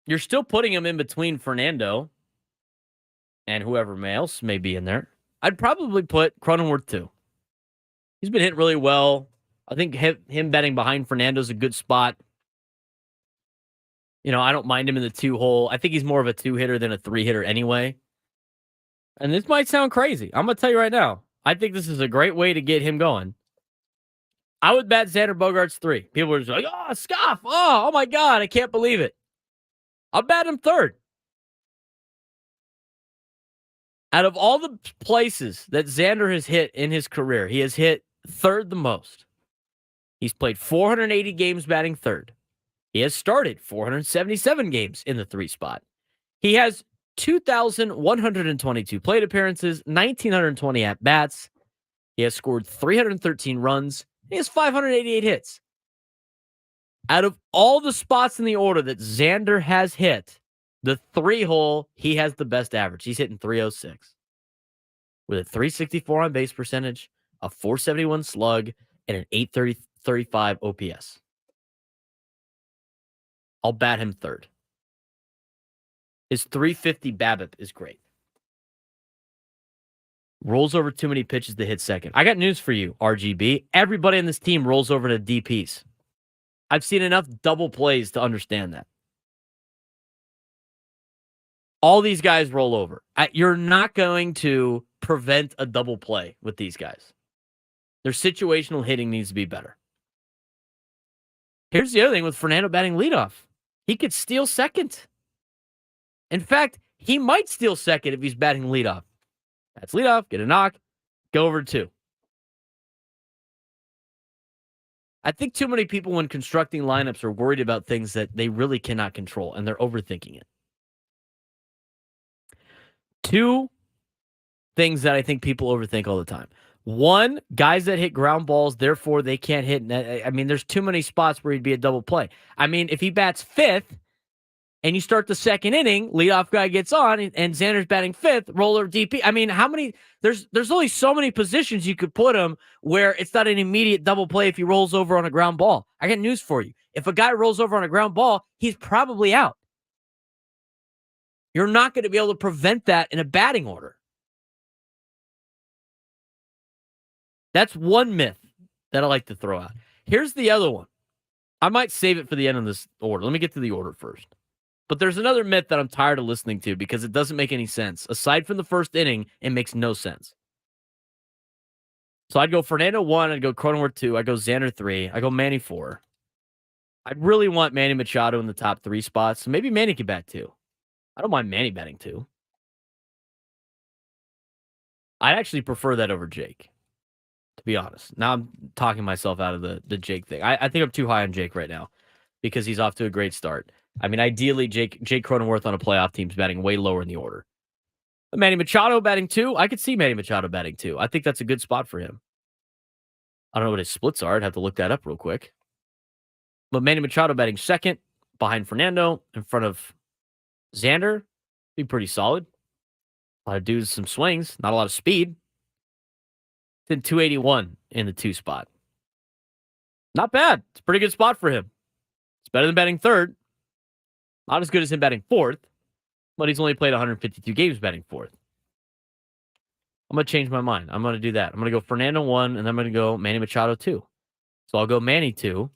You're still putting him in between Fernando and whoever else may be in there. I'd probably put Cronenworth too. He's been hitting really well. I think him betting behind Fernando's a good spot. I don't mind him in the 2-hole. I think he's more of a 2-hitter than a 3-hitter anyway. And this might sound crazy. I'm going to tell you right now. I think this is a great way to get him going. I would bat Xander Bogaerts 3. People are just like, oh, scoff. Oh my God, I can't believe it. I'll bat him 3rd. Out of all the places that Xander has hit in his career, he has hit 3rd the most. He's played 480 games batting 3rd. He has started 477 games in the 3 spot. He has 2,122 plate appearances, 1,920 at-bats. He has scored 313 runs. He has 588 hits. Out of all the spots in the order that Xander has hit, the 3-hole, he has the best average. He's hitting 306 with a 364 on base percentage, a 471 slug, and an 835 OPS. I'll bat him 3rd. His 350 BABIP is great. Rolls over too many pitches to hit 2nd. I got news for you, RGB. Everybody on this team rolls over to DPs. I've seen enough double plays to understand that. All these guys roll over. You're not going to prevent a double play with these guys. Their situational hitting needs to be better. Here's the other thing with Fernando batting leadoff. He could steal 2nd. In fact, he might steal 2nd if he's batting leadoff. That's leadoff, get a knock, go over 2. I think too many people when constructing lineups are worried about things that they really cannot control, and they're overthinking it. 2 things that I think people overthink all the time. 1, guys that hit ground balls, therefore they can't hit. I mean, there's too many spots where he'd be a double play. I mean, if he bats 5th and you start the 2nd inning, leadoff guy gets on, and Xander's batting 5th, roller DP. I mean, how many? There's only so many positions you could put him where it's not an immediate double play if he rolls over on a ground ball. I got news for you. If a guy rolls over on a ground ball, he's probably out. You're not going to be able to prevent that in a batting order. That's one myth that I like to throw out. Here's the other one. I might save it for the end of this order. Let me get to the order first. But there's another myth that I'm tired of listening to because it doesn't make any sense. Aside from the first inning, it makes no sense. So I'd go Fernando 1, I'd go Cronenworth 2, I'd go Xander 3, I'd go Manny 4. I'd really want Manny Machado in the top 3 spots. So maybe Manny could bat 2. I don't mind Manny batting 2. I'd actually prefer that over Jake, to be honest. Now I'm talking myself out of the Jake thing. I think I'm too high on Jake right now because he's off to a great start. I mean, ideally, Jake Cronenworth on a playoff team's batting way lower in the order. But Manny Machado batting 2, I could see Manny Machado batting 2. I think that's a good spot for him. I don't know what his splits are. I'd have to look that up real quick. But Manny Machado batting 2nd, behind Fernando, in front of Xander, be pretty solid. A lot of dudes, some swings, not a lot of speed. It's in 281 in the 2 spot. Not bad. It's a pretty good spot for him. It's better than batting 3rd. Not as good as him batting 4th, but he's only played 152 games batting 4th. I'm going to change my mind. I'm going to do that. I'm going to go Fernando 1, and I'm going to go Manny Machado 2. So I'll go Manny 2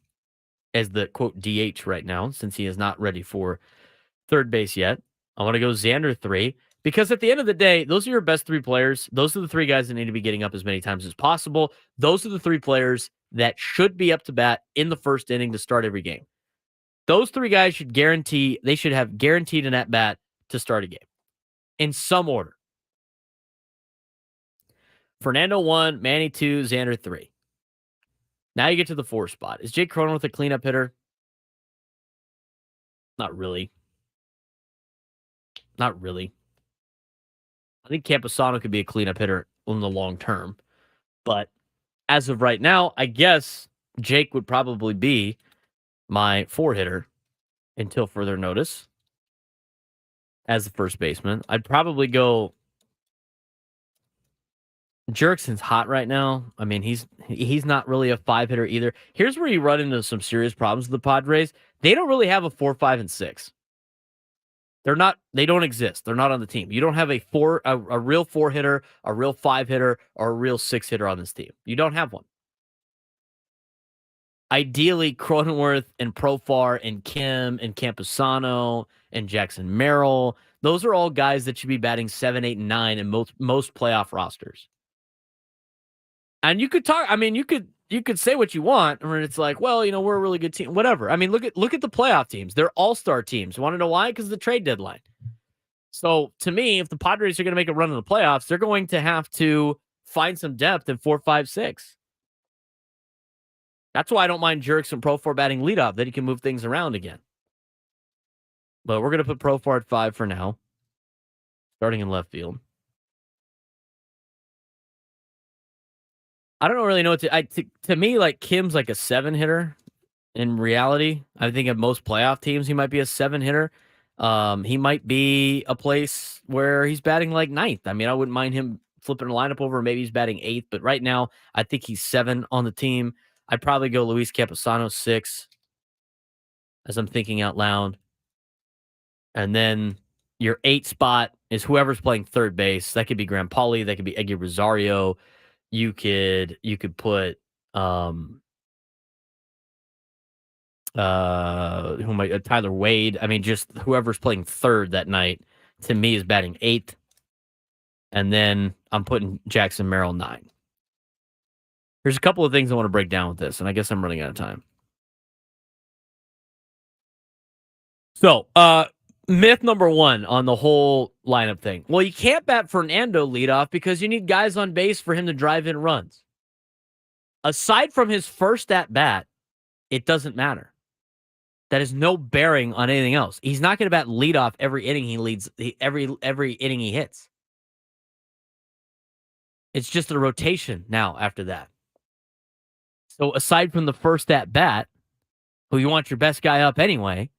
as the, quote, DH right now, since he is not ready for 3rd base yet. I want to go Xander 3, because at the end of the day, those are your best 3 players. Those are the 3 guys that need to be getting up as many times as possible. Those are the 3 players that should be up to bat in the first inning to start every game. Those 3 guys should have guaranteed an at-bat to start a game in some order. Fernando 1, Manny 2, Xander 3. Now you get to the 4 spot. Is Jake Cronenworth a cleanup hitter? Not really. Not really. I think Camposano could be a cleanup hitter in the long term. But as of right now, I guess Jake would probably be my 4 hitter until further notice as the first baseman. I'd probably go. Jurickson's hot right now. I mean, he's not really a 5 hitter either. Here's where you run into some serious problems with the Padres. They don't really have a 4, 5, and 6. They don't exist. They're not on the team. You don't have a real 4 hitter, a real 5 hitter, or a real 6 hitter on this team. You don't have one. ideally Cronenworth and Profar and Kim and Camposano and Jackson Merrill. Those are all guys that should be batting 7, 8, and 9 in most playoff rosters. And you could talk. I mean, you could say what you want. I mean, it's like, well, we're a really good team. Whatever. I mean, look at the playoff teams. They're all-star teams. Want to know why? Because of the trade deadline. So to me, if the Padres are going to make a run in the playoffs, they're going to have to find some depth in 4, 5, 6. That's why I don't mind Jerks and Profar batting leadoff, that he can move things around again. But we're going to put Profar at 5 for now, starting in left field. I don't really know what to me, like Kim's like a 7 hitter. In reality, I think in most playoff teams, he might be a 7 hitter. He might be a place where he's batting like 9th. I mean, I wouldn't mind him flipping a lineup over. Maybe he's batting 8th, but right now I think he's 7 on the team. I'd probably go Luis Camposano 6 as I'm thinking out loud. And then your 8 spot is whoever's playing third base. That could be Graham Pauley. That could be Eggy Rosario. You could put Tyler Wade. I mean, just whoever's playing third that night to me is batting 8th. And then I'm putting Jackson Merrill 9. There's a couple of things I want to break down with this, and I guess I'm running out of time. So, myth number 1 on the whole lineup thing. Well, you can't bat Fernando leadoff because you need guys on base for him to drive in runs. Aside from his first at bat, it doesn't matter. That has no bearing on anything else. He's not going to bat leadoff every inning he leads, every inning he hits. It's just a rotation now after that. So aside from the first at bat, who you want your best guy up anyway,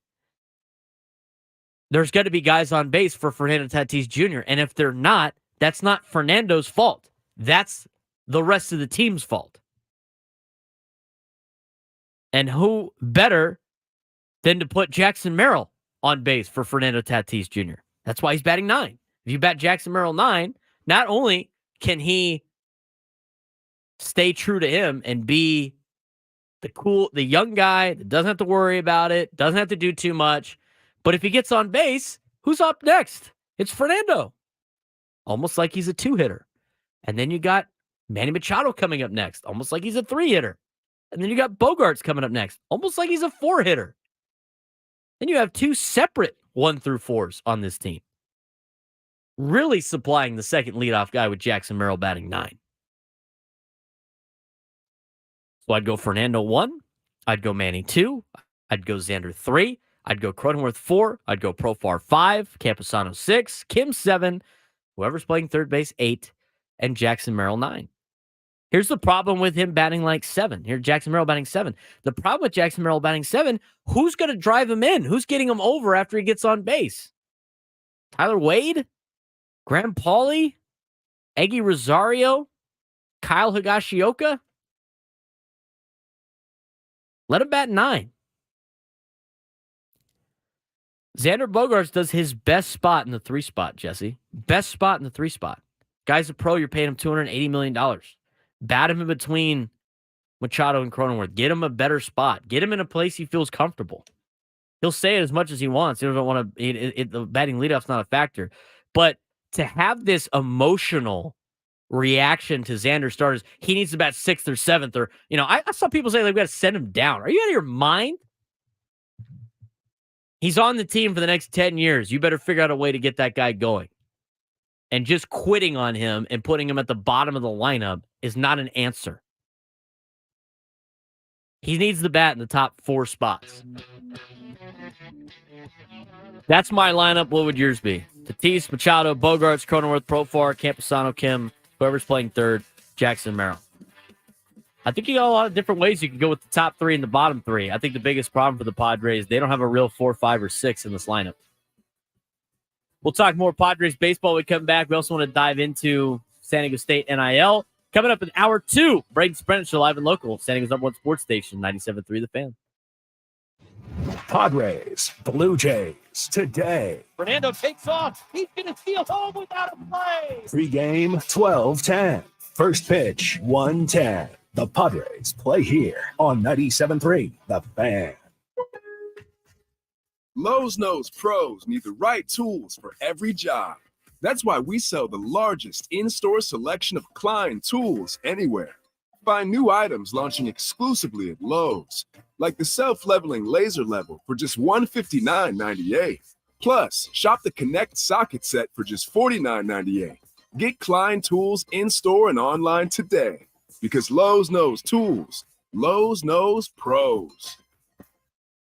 there's got to be guys on base for Fernando Tatis Jr. And if they're not, that's not Fernando's fault. That's the rest of the team's fault. And who better than to put Jackson Merrill on base for Fernando Tatis Jr.? That's why he's batting 9. If you bat Jackson Merrill 9, not only can he stay true to him and be the young guy that doesn't have to worry about it, doesn't have to do too much, but if he gets on base, who's up next? It's Fernando. Almost like he's a 2-hitter. And then you got Manny Machado coming up next, almost like he's a 3-hitter. And then you got Bogarts coming up next, almost like he's a 4-hitter. Then you have 2 separate 1 through 4s on this team. Really supplying the second leadoff guy with Jackson Merrill batting 9. So I'd go Fernando 1. I'd go Manny 2. I'd go Xander 3. I'd go Cronenworth 4. I'd go Profar 5. Camposano 6. Kim 7. Whoever's playing third base 8. And Jackson Merrill 9. Here's the problem with him batting like 7. Here, Jackson Merrill batting 7. The problem with Jackson Merrill batting 7, who's going to drive him in? Who's getting him over after he gets on base? Tyler Wade? Graham Pauley? Eggy Rosario? Kyle Higashioka? Let him bat 9. Xander Bogaerts does his best spot in the 3 spot, Jesse. Best spot in the 3 spot. Guy's a pro, you're paying him $280 million. Bat him in between Machado and Cronenworth. Get him a better spot. Get him in a place he feels comfortable. He'll say it as much as he wants. He doesn't want to. The batting leadoff's not a factor. But to have this emotional reaction to Xander starters, he needs to bat 6th or 7th. Or, I saw people say they've got to send him down. Are you out of your mind? He's on the team for the next 10 years. You better figure out a way to get that guy going. And just quitting on him and putting him at the bottom of the lineup is not an answer. He needs the bat in the top 4 spots. That's my lineup. What would yours be? Tatis, Machado, Bogarts, Cronenworth, Profar, Camposano, Kim, whoever's playing third, Jackson Merrill. I think you got a lot of different ways you can go with the top 3 and the bottom 3. I think the biggest problem for the Padres, they don't have a real 4, 5, or 6 in this lineup. We'll talk more Padres baseball when we come back. We also want to dive into San Diego State NIL. Coming up in hour 2, Braden Surprenant Show live and local. San Diego's #1 sports station, 97.3 The Fan. Padres, Blue Jays, today. Fernando takes off. He's going to steal home without a play. Pre-game, 12:10. First pitch, 1:10. The Padres play here on 97.3 The Fan. Lowe's knows pros need the right tools for every job. That's why we sell the largest in-store selection of Klein tools anywhere. Find new items launching exclusively at Lowe's, like the self-leveling laser level for just $159.98. Plus, shop the Connect socket set for just $49.98. Get Klein tools in-store and online today, because Lowe's knows tools. Lowe's knows pros.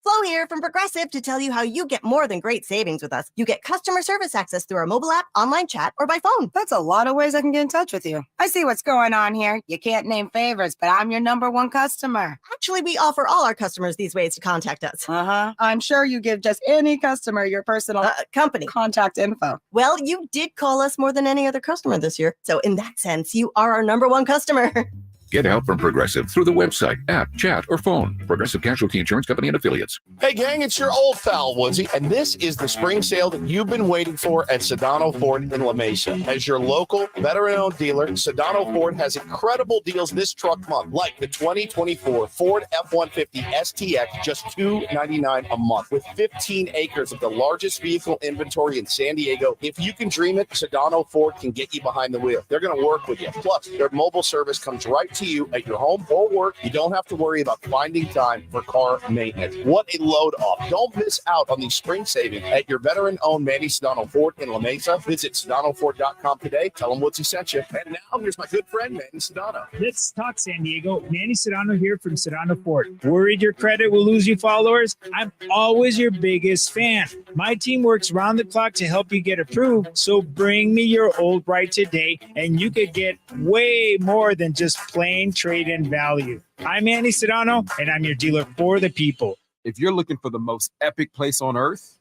Flo here from Progressive to tell you how you get more than great savings with us. You get customer service access through our mobile app, online chat, or by phone. That's a lot of ways I can get in touch with you. I see what's going on here. You can't name favorites, but I'm your number one customer. Actually, we offer all our customers these ways to contact us. I'm sure you give just any customer your personal company contact info. Well, you did call us more than any other customer this year. So in that sense, you are our number one customer. Get help from Progressive through the website, app, chat, or phone. Progressive Casualty Insurance Company and Affiliates. Hey, gang, it's your old pal, Woodsy, and this is the spring sale that you've been waiting for at Sedano Ford in La Mesa. As your local, veteran-owned dealer, Sedano Ford has incredible deals this truck month, like the 2024 Ford F-150 STX, just $299 a month, with 15 acres of the largest vehicle inventory in San Diego. If you can dream it, Sedano Ford can get you behind the wheel. They're going to work with you. Plus, their mobile service comes right to you at your home or work. You don't have to worry about finding time for car maintenance. What a load off. Don't miss out on these spring savings at your veteran-owned Manny Sedano Ford in La Mesa. Visit SedanoFord.com today. Tell them Woodsy sent you. And now here's my good friend, Manny Sedano. Let's talk San Diego. Manny Sedano here from Sedano Ford. Worried your credit will lose you followers? I'm always your biggest fan. My team works round the clock to help you get approved, so bring me your old right today, and you could get way more than just plain trade-in value. I'm Manny Sedano, and I'm your dealer for the people. If you're looking for the most epic place on earth,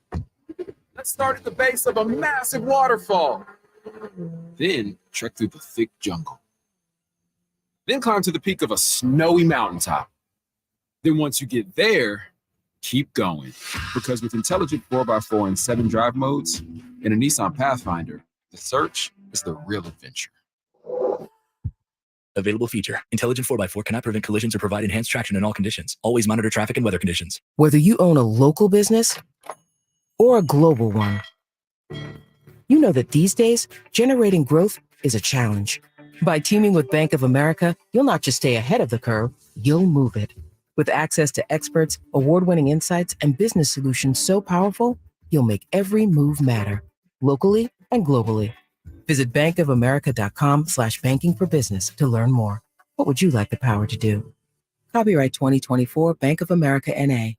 let's start at the base of a massive waterfall. Then trek through the thick jungle. Then climb to the peak of a snowy mountaintop. Then once you get there, keep going. Because with intelligent 4x4 and 7 drive modes and a Nissan Pathfinder, the search is the real adventure. Available feature. Intelligent 4x4 cannot prevent collisions or provide enhanced traction in all conditions. Always monitor traffic and weather conditions. Whether you own a local business or a global one, you know that these days, generating growth is a challenge. By teaming with Bank of America, you'll not just stay ahead of the curve, you'll move it. With access to experts, award-winning insights, and business solutions so powerful, you'll make every move matter, locally and globally. Visit bankofamerica.com/banking for business to learn more. What would you like the power to do? Copyright 2024 Bank of America N.A.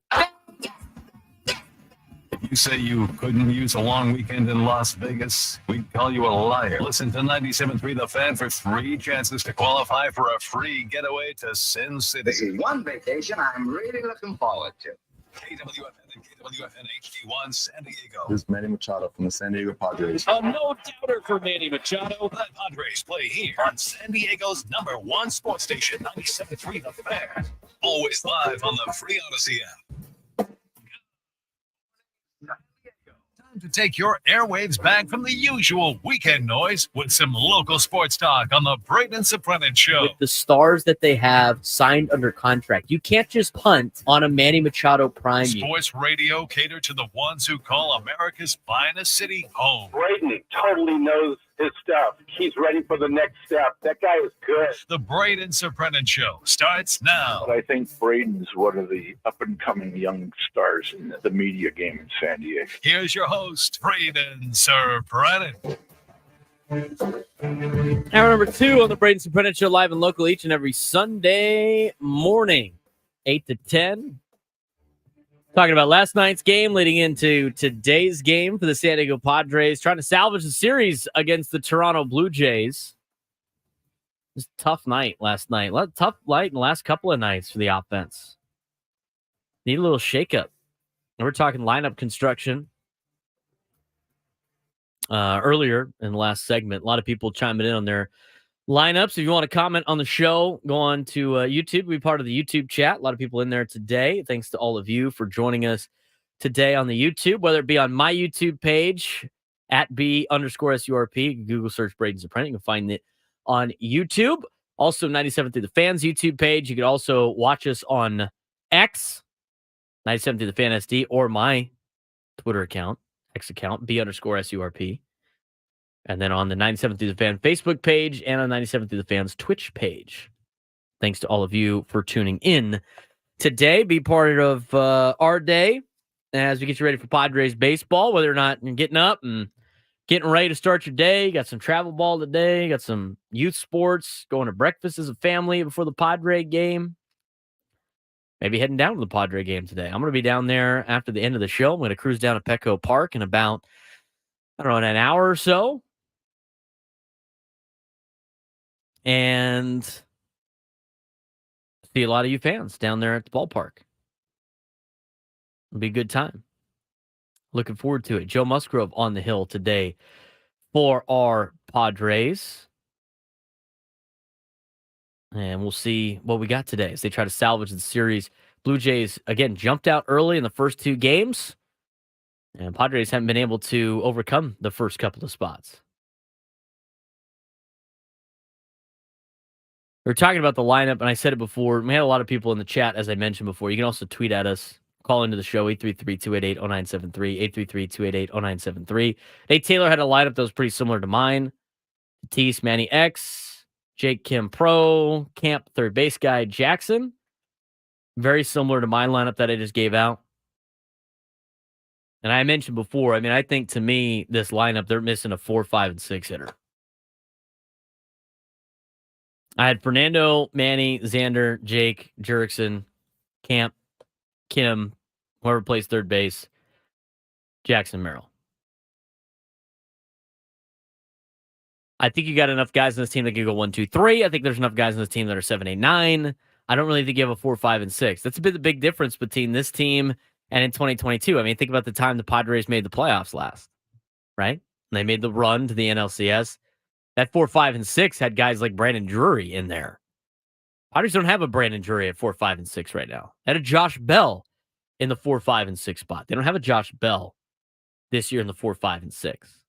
If you say you couldn't use a long weekend in Las Vegas, we'd call you a liar. Listen to 97.3 The Fan for 3 chances to qualify for a free getaway to Sin City. This is one vacation I'm really looking forward to. KWFN and KWFN HD1 San Diego. This is Manny Machado from the San Diego Padres. A no-doubter for Manny Machado. The Padres play here on San Diego's #1 sports station, 97.3 The Fan. Always live on the free Odyssey app. Time to take your airwaves back from the usual weekend noise with some local sports talk on the Braden Surprenant Show. With the stars that they have signed under contract, you can't just punt on a Manny Machado prime. Sports radio cater to the ones who call America's finest city home. Braden totally knows his stuff. He's ready for the next step. That guy is good. The Braden Surprenant Show starts now. I think Braden's one of the up-and-coming young stars in the media game in San Diego. Here's your host, Braden Surprenant. Hour number 2 on the Braden Surprenant Show, live and local each and every Sunday morning, 8 to 10. Talking about last night's game leading into today's game for the San Diego Padres, trying to salvage the series against the Toronto Blue Jays. It was a tough night last night. Tough night in the last couple of nights for the offense. Need a little shakeup. And we're talking lineup construction. Earlier in the last segment, a lot of people chiming in on their lineups. If you want to comment on the show, go on to YouTube. Be part of the YouTube chat. A lot of people in there today. Thanks to all of you for joining us today on the YouTube, whether it be on my YouTube page at B_SURP. You can Google search Braden Surprenant. You can find it on YouTube. Also, 97 Through the Fans YouTube page. You could also watch us on X, 97 Through the Fan SD, or my Twitter account, X account, B_SURP. And then on the 97 Through the Fan Facebook page and on 97 Through the Fans Twitch page. Thanks to all of you for tuning in today. Be part of our day as we get you ready for Padres baseball, whether or not you're getting up and getting ready to start your day. You got some travel ball today. You got some youth sports, going to breakfast as a family before the Padre game. Maybe heading down to the Padre game today. I'm going to be down there after the end of the show. I'm going to cruise down to Petco Park in about, I don't know, an hour or so. And see a lot of you fans down there at the ballpark. It'll be a good time. Looking forward to it. Joe Musgrove on the hill today for our Padres. And we'll see what we got today as they try to salvage the series. Blue Jays, again, jumped out early in the first two games. And Padres haven't been able to overcome the first couple of spots. We were talking about the lineup, and I said it before. We had a lot of people in the chat, as I mentioned before. You can also tweet at us. Call into the show, 833-288-0973, 833-288-0973. Nate Taylor had a lineup that was pretty similar to mine. Tatis, Manny X, Jake Kim Pro, Camp, third base guy, Jackson. Very similar to my lineup that I just gave out. And I mentioned before, I think to me, this lineup, they're missing a 4, 5, and 6 hitter. I had Fernando, Manny, Xander, Jake, Jurickson, Camp, Kim, whoever plays third base, Jackson, Merrill. I think you got enough guys in this team that can go 1, 2, 3. I think there's enough guys in this team that are 7, 8, 9. I don't really think you have a 4, 5, and 6. That's a bit the big difference between this team and in 2022. Think about the time the Padres made the playoffs last, right? And they made the run to the NLCS. That 4, 5, and 6 had guys like Brandon Drury in there. Padres don't have a Brandon Drury at 4, 5, and 6 right now. They had a Josh Bell in the 4, 5, and 6 spot. They don't have a Josh Bell this year in the 4, 5, and 6.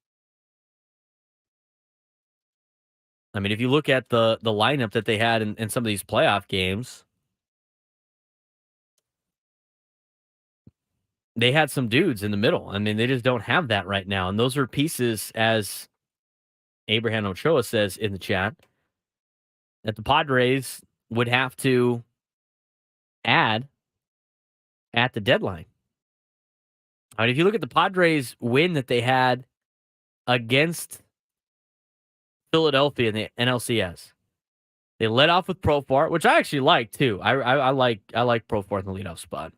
If you look at the lineup that they had in some of these playoff games, they had some dudes in the middle. They just don't have that right now. And those are pieces, as Abraham Ochoa says in the chat, that the Padres would have to add at the deadline. If you look at the Padres win that they had against Philadelphia in the NLCS, they led off with Profar, which I actually like too. I like Profar in the leadoff spot.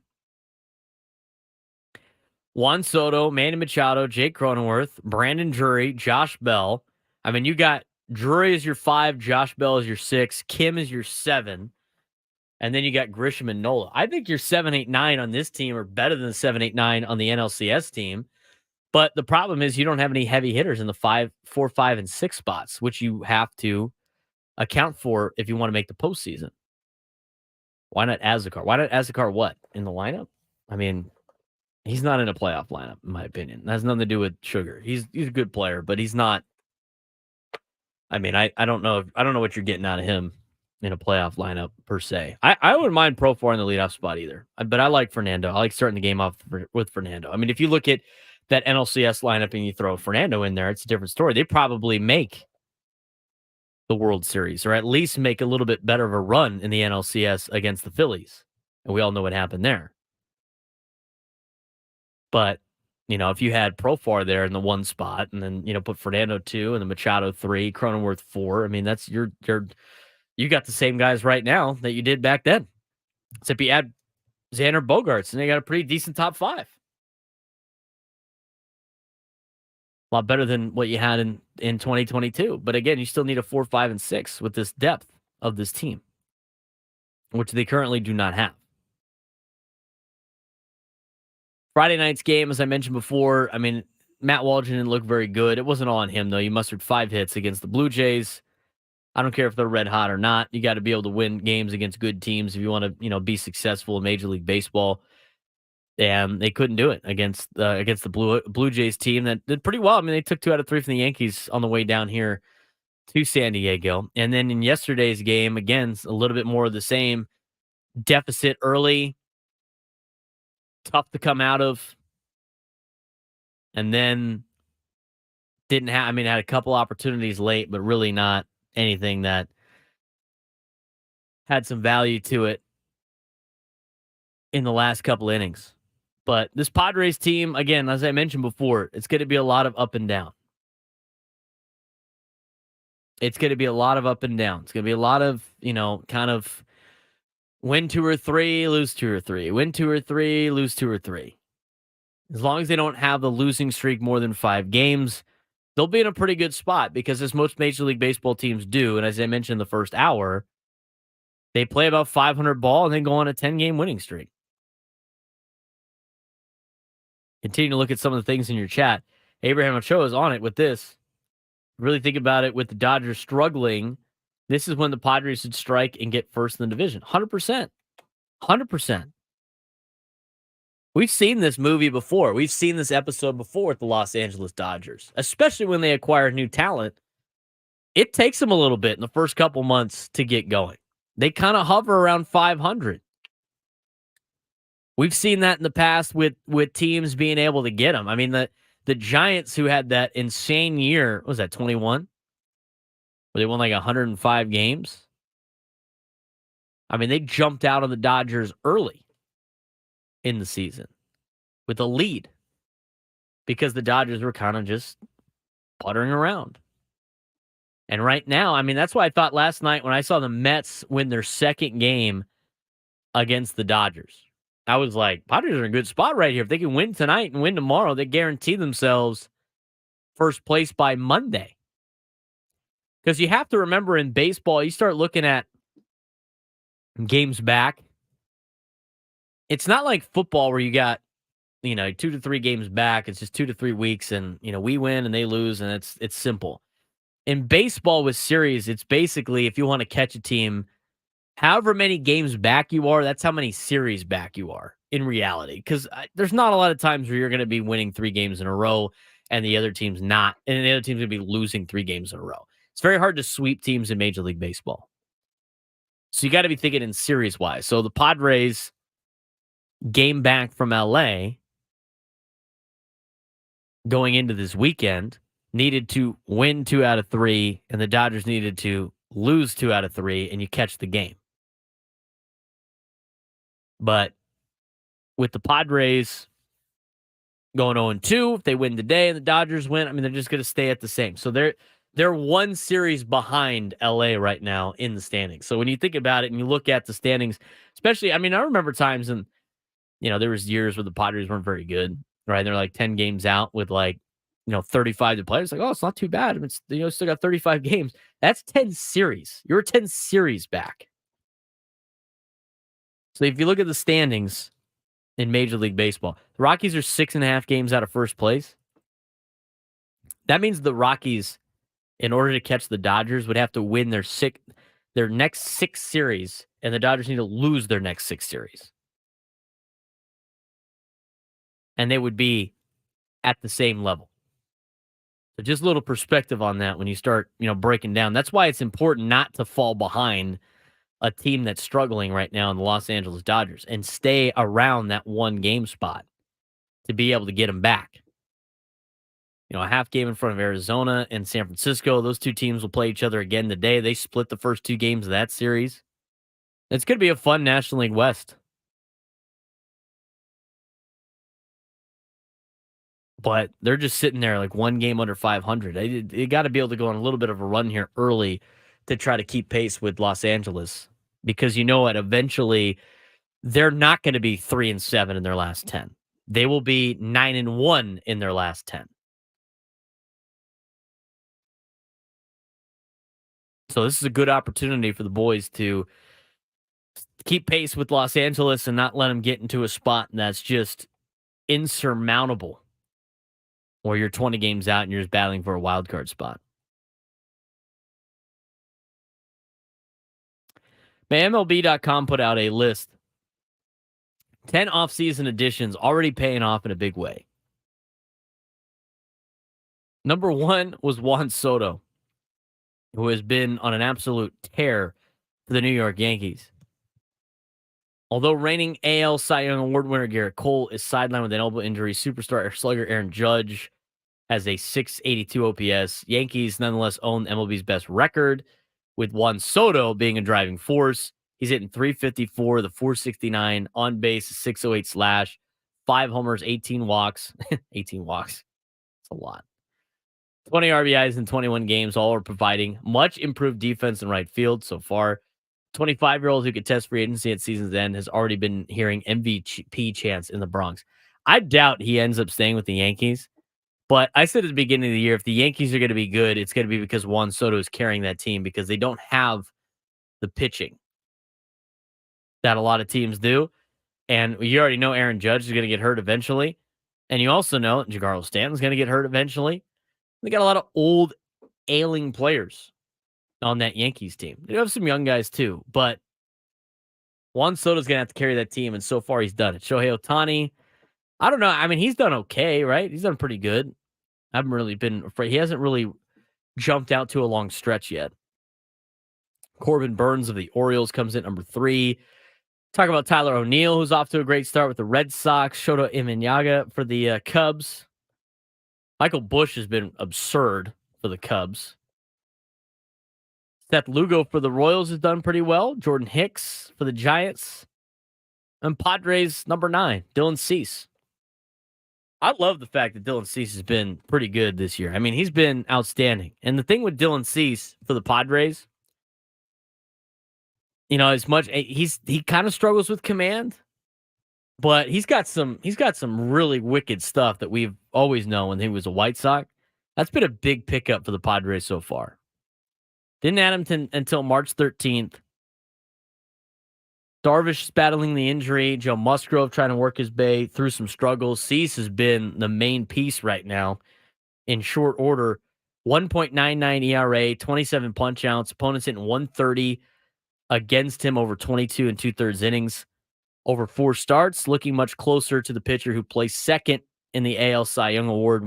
Juan Soto, Manny Machado, Jake Cronenworth, Brandon Drury, Josh Bell. You got Drury as your 5, Josh Bell as your 6, Kim is your 7, and then you got Grisham and Nola. I think your 7, 8, 9 on this team are better than the 7, 8, 9 on the NLCS team. But the problem is you don't have any heavy hitters in the 4, 5, and 6 spots, which you have to account for if you want to make the postseason. Why not Azekar? Why not Azekar what? In the lineup? He's not in a playoff lineup, in my opinion. That has nothing to do with Sugar. He's a good player, but he's not. I don't know. I don't know what you're getting out of him in a playoff lineup per se. I wouldn't mind Profar in the leadoff spot either. But I like Fernando. I like starting the game off with Fernando. If you look at that NLCS lineup and you throw Fernando in there, it's a different story. They probably make the World Series, or at least make a little bit better of a run in the NLCS against the Phillies. And we all know what happened there. But, if you had Profar there in the 1 spot and then, put Fernando 2 and then Machado 3, Cronenworth 4, that's you got the same guys right now that you did back then. Except you add Xander Bogaerts and they got a pretty decent top 5. A lot better than what you had in 2022. But again, you still need a 4, 5, and 6 with this depth of this team, which they currently do not have. Friday night's game, as I mentioned before, Matt Waldron didn't look very good. It wasn't all on him, though. You mustered 5 hits against the Blue Jays. I don't care if they're red hot or not. You got to be able to win games against good teams if you want to, be successful in Major League Baseball. And they couldn't do it against the Blue Jays team that did pretty well. They took 2 out of 3 from the Yankees on the way down here to San Diego. And then in yesterday's game, again, a little bit more of the same. Deficit early, tough to come out of. And then didn't have, had a couple opportunities late, but really not anything that had some value to it in the last couple innings. But this Padres team, again, as I mentioned before, it's going to be a lot of up and down. It's going to be a lot of up and down. It's going to be a lot of, kind of win 2 or 3, lose 2 or 3. Win 2 or 3, lose 2 or 3. As long as they don't have the losing streak more than 5 games, they'll be in a pretty good spot because as most Major League Baseball teams do, and as I mentioned in the first hour, they play about 500 ball and then go on a 10-game winning streak. Continue to look at some of the things in your chat. Abraham Ochoa is on it with this. Really think about it with the Dodgers struggling. This is when the Padres should strike and get first in the division. 100%. 100%. We've seen this movie before. We've seen this episode before with the Los Angeles Dodgers, especially when they acquire new talent. It takes them a little bit in the first couple months to get going. They kind of hover around 500. We've seen that in the past with teams being able to get them. The Giants, who had that insane year, what was that, 21? Where they won like 105 games. They jumped out on the Dodgers early in the season with a lead because the Dodgers were kind of just puttering around. And right now, that's why I thought last night when I saw the Mets win their second game against the Dodgers, I was like, Padres are in a good spot right here. If they can win tonight and win tomorrow, they guarantee themselves first place by Monday. Because you have to remember in baseball, you start looking at games back. It's not like football where you got, 2 to 3 games back. It's just 2 to 3 weeks and, we win and they lose and it's simple. In baseball with series, it's basically if you want to catch a team, however many games back you are, that's how many series back you are in reality. Because there's not a lot of times where you're going to be winning 3 games in a row and the other team's not, and the other team's going to be losing 3 games in a row. It's very hard to sweep teams in Major League Baseball. So you got to be thinking in series-wise. So the Padres game back from LA going into this weekend needed to win 2 out of 3, and the Dodgers needed to lose 2 out of 3, and you catch the game. But with the Padres going 0-2, if they win today and the Dodgers win, they're just going to stay at the same. So they're 1 series behind LA right now in the standings. So when you think about it and you look at the standings, especially, I remember times and there was years where the Padres weren't very good, right? They're like 10 games out with 35 to play. It's like, oh, it's not too bad. It's, still got 35 games. That's 10 series. You're 10 series back. So if you look at the standings in Major League Baseball, the Rockies are 6.5 games out of first place. That means the Rockies, in order to catch the Dodgers, would have to win their next 6 series, and the Dodgers need to lose their next 6 series. And they would be at the same level. So just a little perspective on that when you start, breaking down. That's why it's important not to fall behind a team that's struggling right now in the Los Angeles Dodgers and stay around that 1 game spot to be able to get them back. A half game in front of Arizona and San Francisco. Those 2 teams will play each other again today. They split the first 2 games of that series. It's going to be a fun National League West. But they're just sitting there like 1 game under 500. They got to be able to go on a little bit of a run here early to try to keep pace with Los Angeles. Because eventually they're not going to be 3-7 in their last 10. They will be 9-1 in their last 10. So this is a good opportunity for the boys to keep pace with Los Angeles and not let them get into a spot that's just insurmountable, where you're 20 games out and you're just battling for a wild card spot. MLB.com put out a list. 10 offseason additions already paying off in a big way. Number 1 was Juan Soto. who has been on an absolute tear for the New York Yankees. Although reigning AL Cy Young Award winner Garrett Cole is sidelined with an elbow injury, superstar slugger Aaron Judge has a 682 OPS. Yankees nonetheless own MLB's best record, with Juan Soto being a driving force. He's hitting 354, the 469 on base, 608 slash, 5 homers, 18 walks. 18 walks. It's a lot. 20 RBIs in 21 games, all are providing much improved defense in right field so far. 25-year-old who could test free agency at season's end has already been hearing MVP chants in the Bronx. I doubt he ends up staying with the Yankees, but I said at the beginning of the year, if the Yankees are going to be good, it's going to be because Juan Soto is carrying that team because they don't have the pitching that a lot of teams do. And you already know Aaron Judge is going to get hurt eventually. And you also know Giancarlo Stanton's going to get hurt eventually. They got a lot of old, ailing players on that Yankees team. They have some young guys too, but Juan Soto's going to have to carry that team, and so far he's done it. Shohei Ohtani, I don't know. I mean, he's done okay, right? He's done pretty good. I haven't really been afraid. He hasn't really jumped out to a long stretch yet. Corbin Burns of the Orioles comes in number 3. Talk about Tyler O'Neill, who's off to a great start with the Red Sox. Shota Imanaga for the Cubs. Michael Busch has been absurd for the Cubs. Seth Lugo for the Royals has done pretty well. Jordan Hicks for the Giants. And Padres, number 9, Dylan Cease. I love the fact that Dylan Cease has been pretty good this year. I mean, he's been outstanding. And the thing with Dylan Cease for the Padres, you know, as much he kind of struggles with command, but he's got some really wicked stuff that we've always known when he was a White Sox. That's been a big pickup for the Padres so far. Didn't add him until March 13th. Darvish is battling the injury. Joe Musgrove trying to work his way through some struggles. Cease has been the main piece right now in short order. 1.99 ERA, 27 punch-outs. Opponents hitting 130 against him over 22 and 2/3 innings. Over 4 starts, looking much closer to the pitcher who placed second in the AL Cy Young Award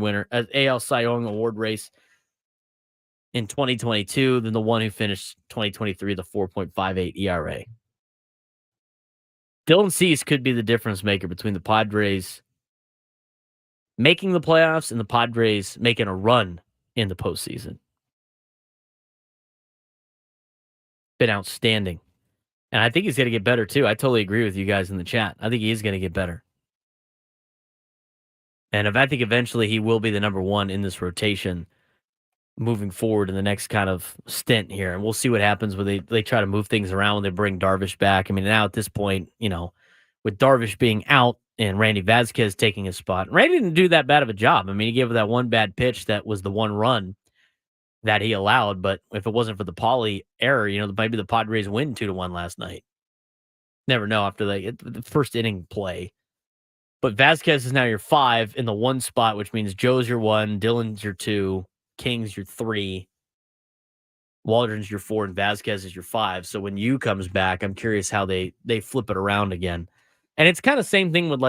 race in 2022 than the one who finished 2023 the 4.58 ERA. Dylan Cease could be the difference maker between the Padres making the playoffs and the Padres making a run in the postseason. Been outstanding. And I think he's going to get better too. I totally agree with you guys in the chat. I think he is going to get better. And I think eventually he will be the number 1 in this rotation moving forward in the next kind of stint here. And we'll see what happens when they try to move things around when they bring Darvish back. I mean, now at this point, you know, with Darvish being out and Randy Vasquez taking his spot, Randy didn't do that bad of a job. I mean, he gave that one bad pitch that was the one run that he allowed. But if it wasn't for the Pauly error, you know, maybe the Padres win 2-1 last night. Never know after the first inning play. But Vasquez is now your 5 in the 1 spot, which means Joe's your 1, Dylan's your 2, King's your 3, Waldron's your 4, and Vasquez is your 5. So when you comes back, I'm curious how they flip it around again. And it's kind of same thing with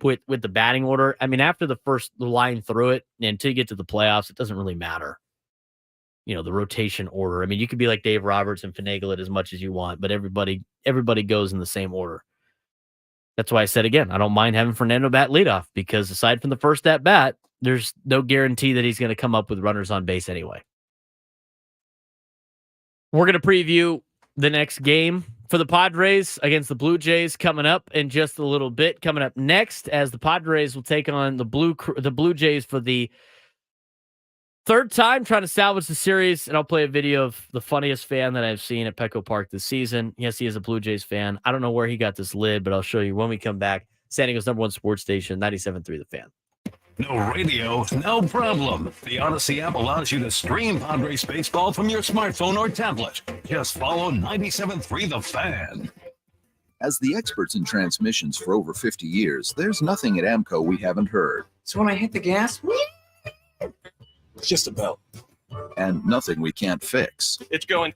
with the batting order. I mean, after the first line through it, and until you get to the playoffs, it doesn't really matter. You know, the rotation order. I mean, you could be like Dave Roberts and finagle it as much as you want, but everybody goes in the same order. That's why I said again, I don't mind having Fernando bat leadoff because aside from the first at bat, there's no guarantee that he's going to come up with runners on base anyway. We're going to preview the next game for the Padres against the Blue Jays coming up in just a little bit. Coming up next, as the Padres will take on the Blue Jays for the 3rd time trying to salvage the series, and I'll play a video of the funniest fan that I've seen at Petco Park this season. Yes, he is a Blue Jays fan. I don't know where he got this lid, but I'll show you when we come back. San Diego's number 1 sports station, 97.3 The Fan. No radio, no problem. The Odyssey app allows you to stream Padres baseball from your smartphone or tablet. Just follow 97.3 The Fan. As the experts in transmissions for over 50 years, there's nothing at AMCO we haven't heard. So when I hit the gas, Just about. And nothing we can't fix. it's going.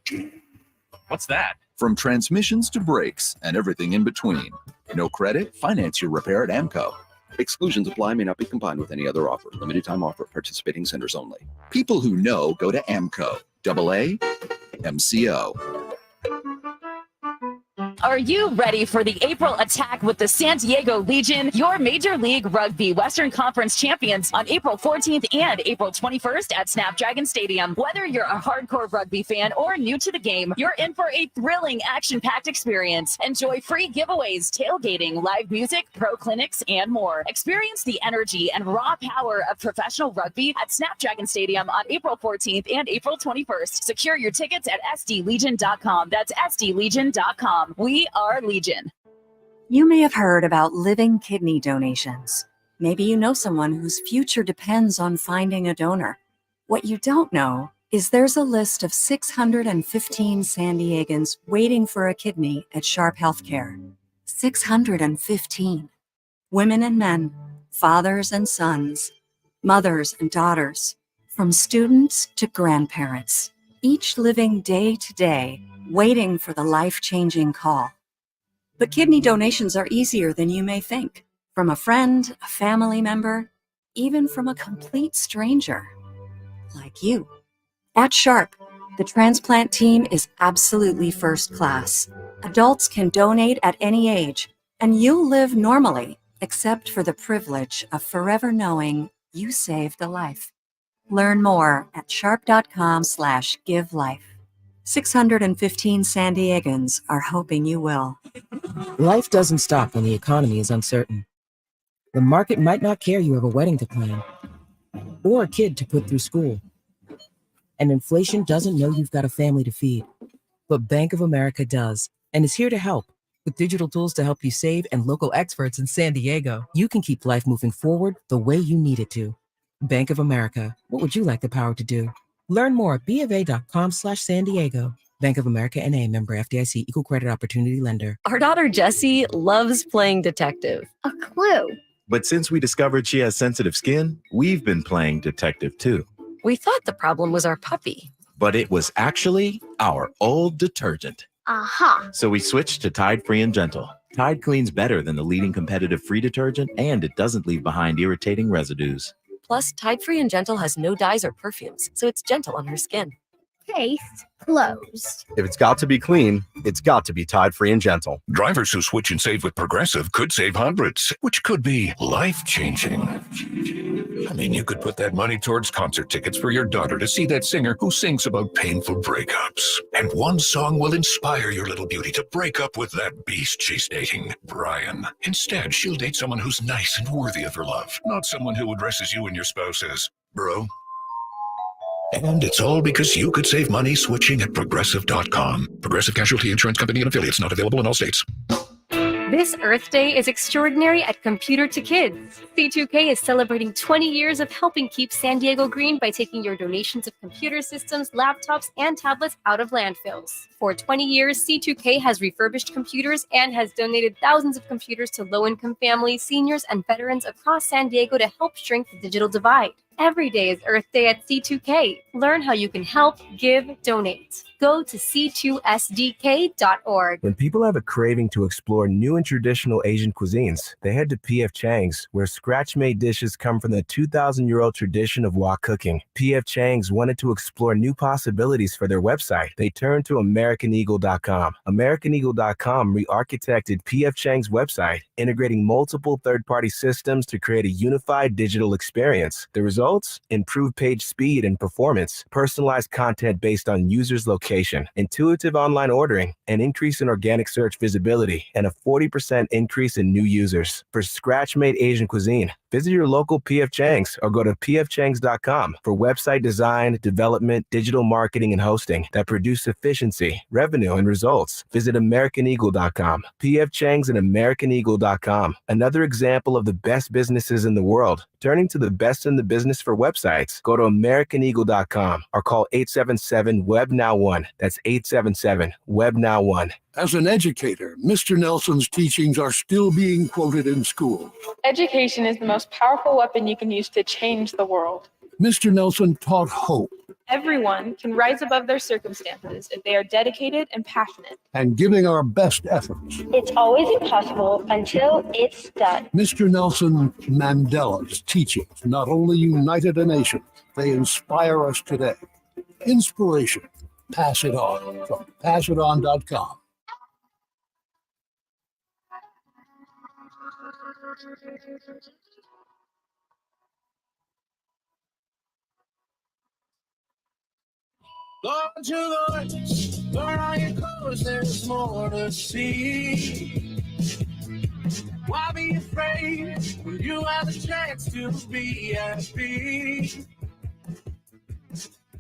What's that? From transmissions to brakes and everything in between. No credit? Finance your repair at AMCO. Exclusions apply, may not be combined with any other offer. Limited time offer. Participating centers only. People who know go to AMCO. AA MCO. Are you ready for the April attack with the San Diego Legion, your Major League Rugby Western Conference champions on April 14th and April 21st at Snapdragon Stadium? Whether you're a hardcore rugby fan or new to the game, you're in for a thrilling, action-packed experience. Enjoy free giveaways, tailgating, live music, pro clinics, and more. Experience the energy and raw power of professional rugby at Snapdragon Stadium on April 14th and April 21st. Secure your tickets at sdlegion.com. That's sdlegion.com. We are Legion. You may have heard about living kidney donations. Maybe you know someone whose future depends on finding a donor. What you don't know is there's a list of 615 San Diegans waiting for a kidney at Sharp Healthcare. 615. Women and men, fathers and sons, mothers and daughters, from students to grandparents, each living day to day, waiting for the life-changing call. But kidney donations are easier than you may think. From a friend, a family member, even from a complete stranger, like you. At Sharp, the transplant team is absolutely first class. Adults can donate at any age, and you'll live normally, except for the privilege of forever knowing you saved a life. Learn more at sharp.com/givelife. 615 San Diegans are hoping you will. Life doesn't stop when the economy is uncertain. The market might not care you have a wedding to plan or a kid to put through school. And inflation doesn't know you've got a family to feed. But Bank of America does, and is here to help. With digital tools to help you save and local experts in San Diego, you can keep life moving forward the way you need it to. Bank of America, what would you like the power to do? Learn more at BofA.com/San Diego. Bank of America NA, member FDIC, equal credit opportunity lender. Our daughter Jessie loves playing detective. A clue. But since we discovered she has sensitive skin, we've been playing detective too. We thought the problem was our puppy. But it was actually our old detergent. Aha. So we switched to Tide Free and Gentle. Tide cleans better than the leading competitive free detergent, and it doesn't leave behind irritating residues. Plus, Tide Free and Gentle has no dyes or perfumes, so it's gentle on her skin. Case closed. If it's got to be clean, it's got to be Tide Free and Gentle. Drivers who switch and save with Progressive could save hundreds, which could be life-changing. I mean, you could put that money towards concert tickets for your daughter to see that singer who sings about painful breakups. And one song will inspire your little beauty to break up with that beast she's dating, Brian. Instead, she'll date someone who's nice and worthy of her love, not someone who addresses you and your spouse as bro. And it's all because you could save money switching at Progressive.com. Progressive Casualty Insurance Company and Affiliates, not available in all states. This Earth Day is extraordinary at Computer to Kids. C2K is celebrating 20 years of helping keep San Diego green by taking your donations of computer systems, laptops, and tablets out of landfills. For 20 years, C2K has refurbished computers and has donated thousands of computers to low-income families, seniors, and veterans across San Diego to help shrink the digital divide. Every day is Earth Day at C2K. Learn how you can help, give, donate. Go to c2sdk.org. When people have a craving to explore new and traditional Asian cuisines, they head to P.F. Chang's, where scratch-made dishes come from the 2,000-year-old tradition of wok cooking. P.F. Chang's wanted to explore new possibilities for their website. They turned to AmericanEagle.com. AmericanEagle.com re-architected P.F. Chang's website, integrating multiple third-party systems to create a unified digital experience. The results? Improved page speed and performance, personalized content based on users' location, intuitive online ordering, an increase in organic search visibility, and a 40% increase in new users. For scratch-made Asian cuisine, visit your local P.F. Chang's or go to pfchangs.com for website design, development, digital marketing, and hosting that produce efficiency, revenue, and results. Visit AmericanEagle.com. P.F. Chang's and AmericanEagle.com. Another example of the best businesses in the world, turning to the best in the business for websites. Go to AmericanEagle.com or call 877-WEB-NOW1. That's 877-WEB-NOW1. As an educator, Mr. Nelson's teachings are still being quoted in school. Education is the most powerful weapon you can use to change the world. Mr. Nelson taught hope Everyone can rise above their circumstances if they are dedicated and passionate. and giving our best efforts. It's always impossible until it's done. Mr. Nelson Mandela's teachings not only united a nation, they inspire us today. Inspiration Pass It On from passiton.com. Go to the west, burn all your clothes, there's more to see. Why be afraid when you have a chance to be happy?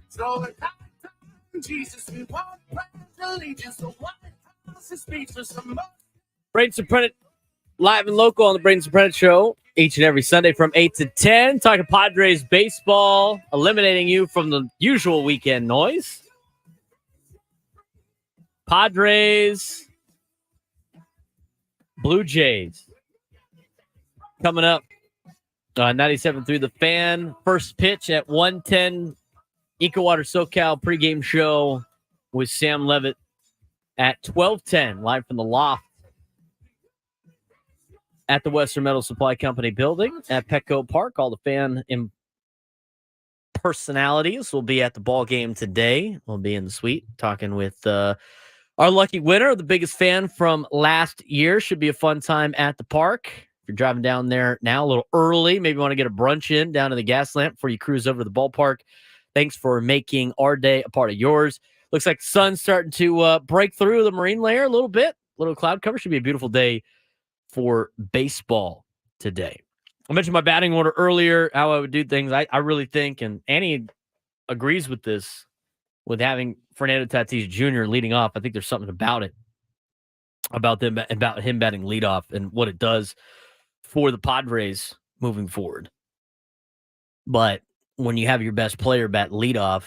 So if I come, Jesus, we won't pledge allegiance to White House is speechless for most. Braden Surprenant, live and local on the Braden Surprenant Show, each and every Sunday from 8 to 10. Talking Padres baseball, eliminating you from the usual weekend noise. Padres, Blue Jays. Coming up, 97.3 The Fan. First pitch at 1:10. EcoWater SoCal pregame show with Sam Levitt at 12:10, live from the loft at the Western Metal Supply Company building at Petco Park. All the fan personalities will be at the ball game today. We'll be in the suite talking with our lucky winner, the biggest fan from last year. Should be a fun time at the park. If you're driving down there now a little early, maybe you want to get a brunch in down to the gas lamp before you cruise over to the ballpark. Thanks for making our day a part of yours. Looks like the sun's starting to break through the marine layer a little bit. A little cloud cover. Should be a beautiful day for baseball today. I mentioned my batting order earlier, how I would do things. I really think, and Annie agrees with this, with having Fernando Tatis Jr. leading off. I think there's something about it, about him batting leadoff and what it does for the Padres moving forward. But when you have your best player bat leadoff,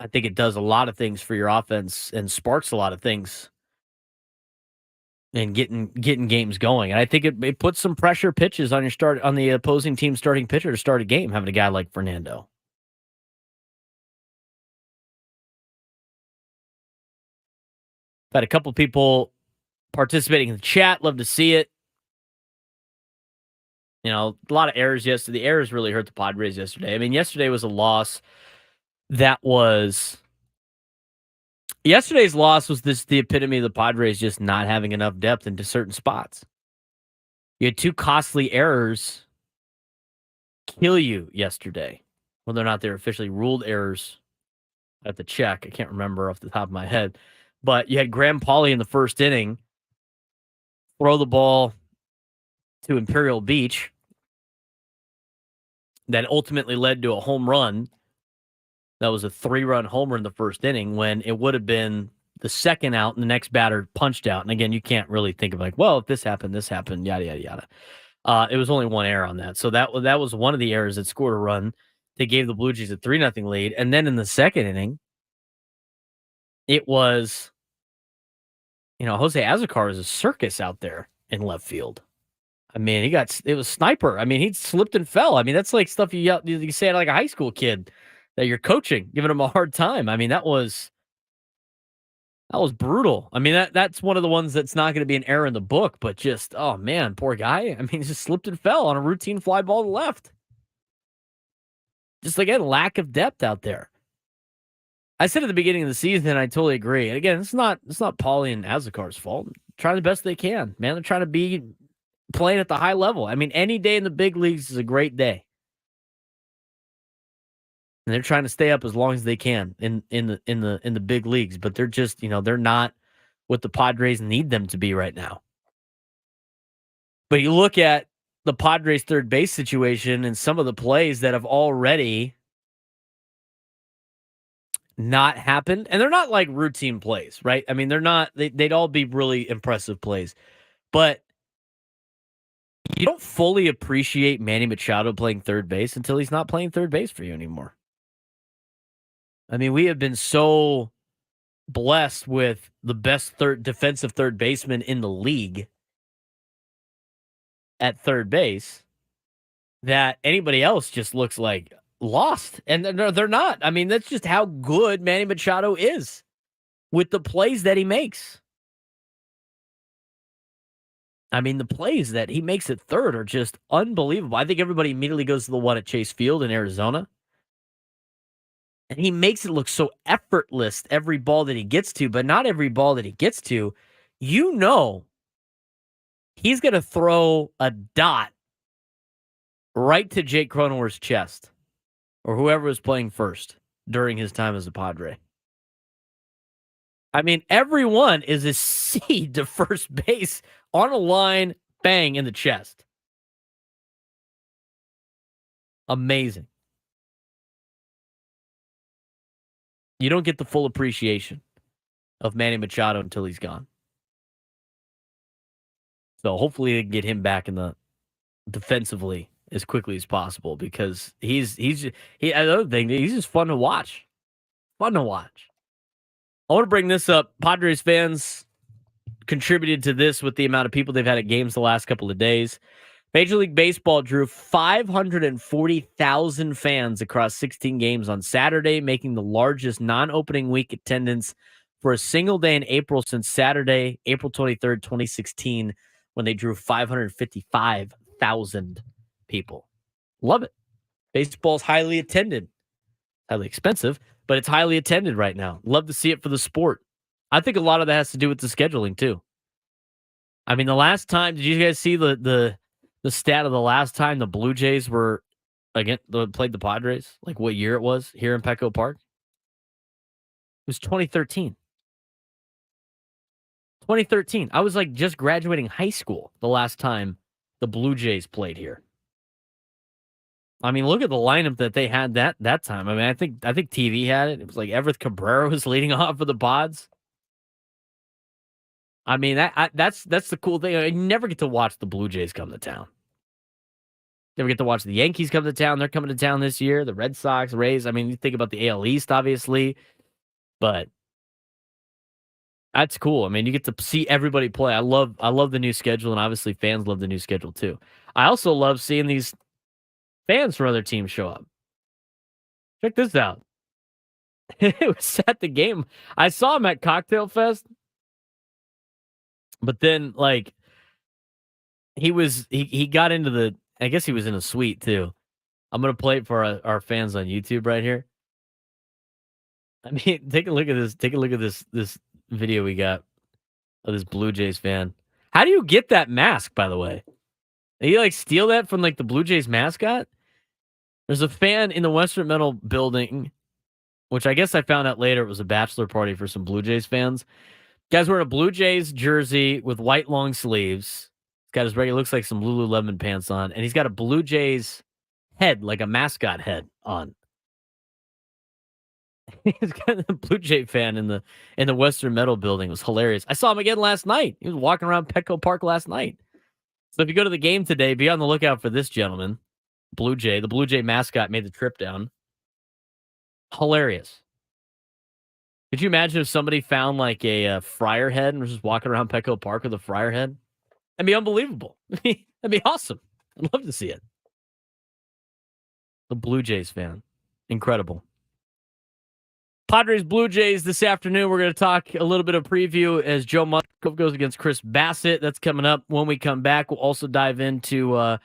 I think it does a lot of things for your offense and sparks a lot of things and getting games going. And I think it puts some pressure pitches on the opposing team starting pitcher to start a game, having a guy like Fernando. Had a couple people participating in the chat. Love to see it. You know, a lot of errors yesterday. The errors really hurt the Padres yesterday. I mean, yesterday was a loss that was... Yesterday's loss was the epitome of the Padres just not having enough depth into certain spots. You had two costly errors kill you yesterday. Whether or not they're officially ruled errors, I have to check. I can't remember off the top of my head. But you had Graham Pauley in the first inning throw the ball to Imperial Beach that ultimately led to a home run. That was a 3-run homer in the first inning when it would have been the second out and the next batter punched out. And again, you can't really think of like, well, if this happened, yada, yada, yada. It was only one error on that. So that was one of the errors that scored a run. They gave the Blue Jays a 3-0 lead. And then in the second inning, it was, Jose Azocar was a circus out there in left field. I mean, it was sniper. I mean, he slipped and fell. I mean, that's like stuff you say to like a high school kid that you're coaching, giving him a hard time. I mean, that was brutal. I mean, that's one of the ones that's not going to be an error in the book, but just, oh man, poor guy. I mean, he just slipped and fell on a routine fly ball to left. Just again, lack of depth out there. I said at the beginning of the season, and I totally agree. And again, it's not Paulie and Azocar's fault. They're trying the best they can, man. They're trying to be playing at the high level. I mean, any day in the big leagues is a great day. And they're trying to stay up as long as they can in the big leagues, but they're just, they're not what the Padres need them to be right now. But you look at the Padres third base situation and some of the plays that have already not happened, and they're not like routine plays, right? I mean, they're not, they'd all be really impressive plays, but you don't fully appreciate Manny Machado playing third base until he's not playing third base for you anymore. I mean, we have been so blessed with the best defensive third baseman in the league at third base that anybody else just looks like lost. And they're not. I mean, that's just how good Manny Machado is with the plays that he makes. I mean, the plays that he makes at third are just unbelievable. I think everybody immediately goes to the one at Chase Field in Arizona. And he makes it look so effortless every ball that he gets to, but not every ball that he gets to. You know, he's going to throw a dot right to Jake Cronenworth's chest or whoever was playing first during his time as a Padre. I mean, everyone is a seed to first base on a line, bang, in the chest. Amazing. You don't get the full appreciation of Manny Machado until he's gone. So hopefully they can get him back in the defensively as quickly as possible because he's another thing, he's just fun to watch. Fun to watch. I want to bring this up. Padres fans contributed to this with the amount of people they've had at games the last couple of days. Major League Baseball drew 540,000 fans across 16 games on Saturday, making the largest non-opening week attendance for a single day in April since Saturday, April 23rd, 2016, when they drew 555,000 people. Love it. Baseball's highly attended. Highly expensive, but it's highly attended right now. Love to see it for the sport. I think a lot of that has to do with the scheduling, too. I mean, the last time, did you guys see the stat of the last time the Blue Jays were played the Padres? Like what year it was here in Petco Park? It was 2013. 2013. I was like just graduating high school the last time the Blue Jays played here. I mean, look at the lineup that they had that time. I mean, I think TV had it. It was like Everett Cabrera was leading off for the Pods. I mean, that's the cool thing. You never get to watch the Blue Jays come to town. Never get to watch the Yankees come to town. They're coming to town this year. The Red Sox, Rays. I mean, you think about the AL East, obviously, but that's cool. I mean, you get to see everybody play. I love the new schedule, and obviously fans love the new schedule too. I also love seeing these fans from other teams show up. Check this out. It was at the game. I saw him at Cocktail Fest, but then like he got into the. I guess he was in a suite too. I'm gonna play it for our fans on YouTube right here. I mean, take a look at this. Take a look at this video we got of this Blue Jays fan. How do you get that mask, by the way? Did you like steal that from like the Blue Jays mascot? There's a fan in the Western Metal building, which I guess I found out later it was a bachelor party for some Blue Jays fans. Guy's wearing a Blue Jays jersey with white long sleeves. He's got his regular, looks like some Lululemon pants on, and he's got a Blue Jays head, like a mascot head on. He's got a Blue Jay fan in the Western Metal building. It was hilarious. I saw him again last night. He was walking around Petco Park last night. So if you go to the game today, be on the lookout for this gentleman, Blue Jay. The Blue Jay mascot made the trip down. Hilarious. Could you imagine if somebody found like a Friar head and was just walking around Petco Park with a Friar head? That'd be unbelievable. That'd be awesome. I'd love to see it. The Blue Jays fan. Incredible. Padres Blue Jays this afternoon. We're going to talk a little bit of preview as Joe Musgrove goes against Chris Bassett. That's coming up when we come back. We'll also dive into a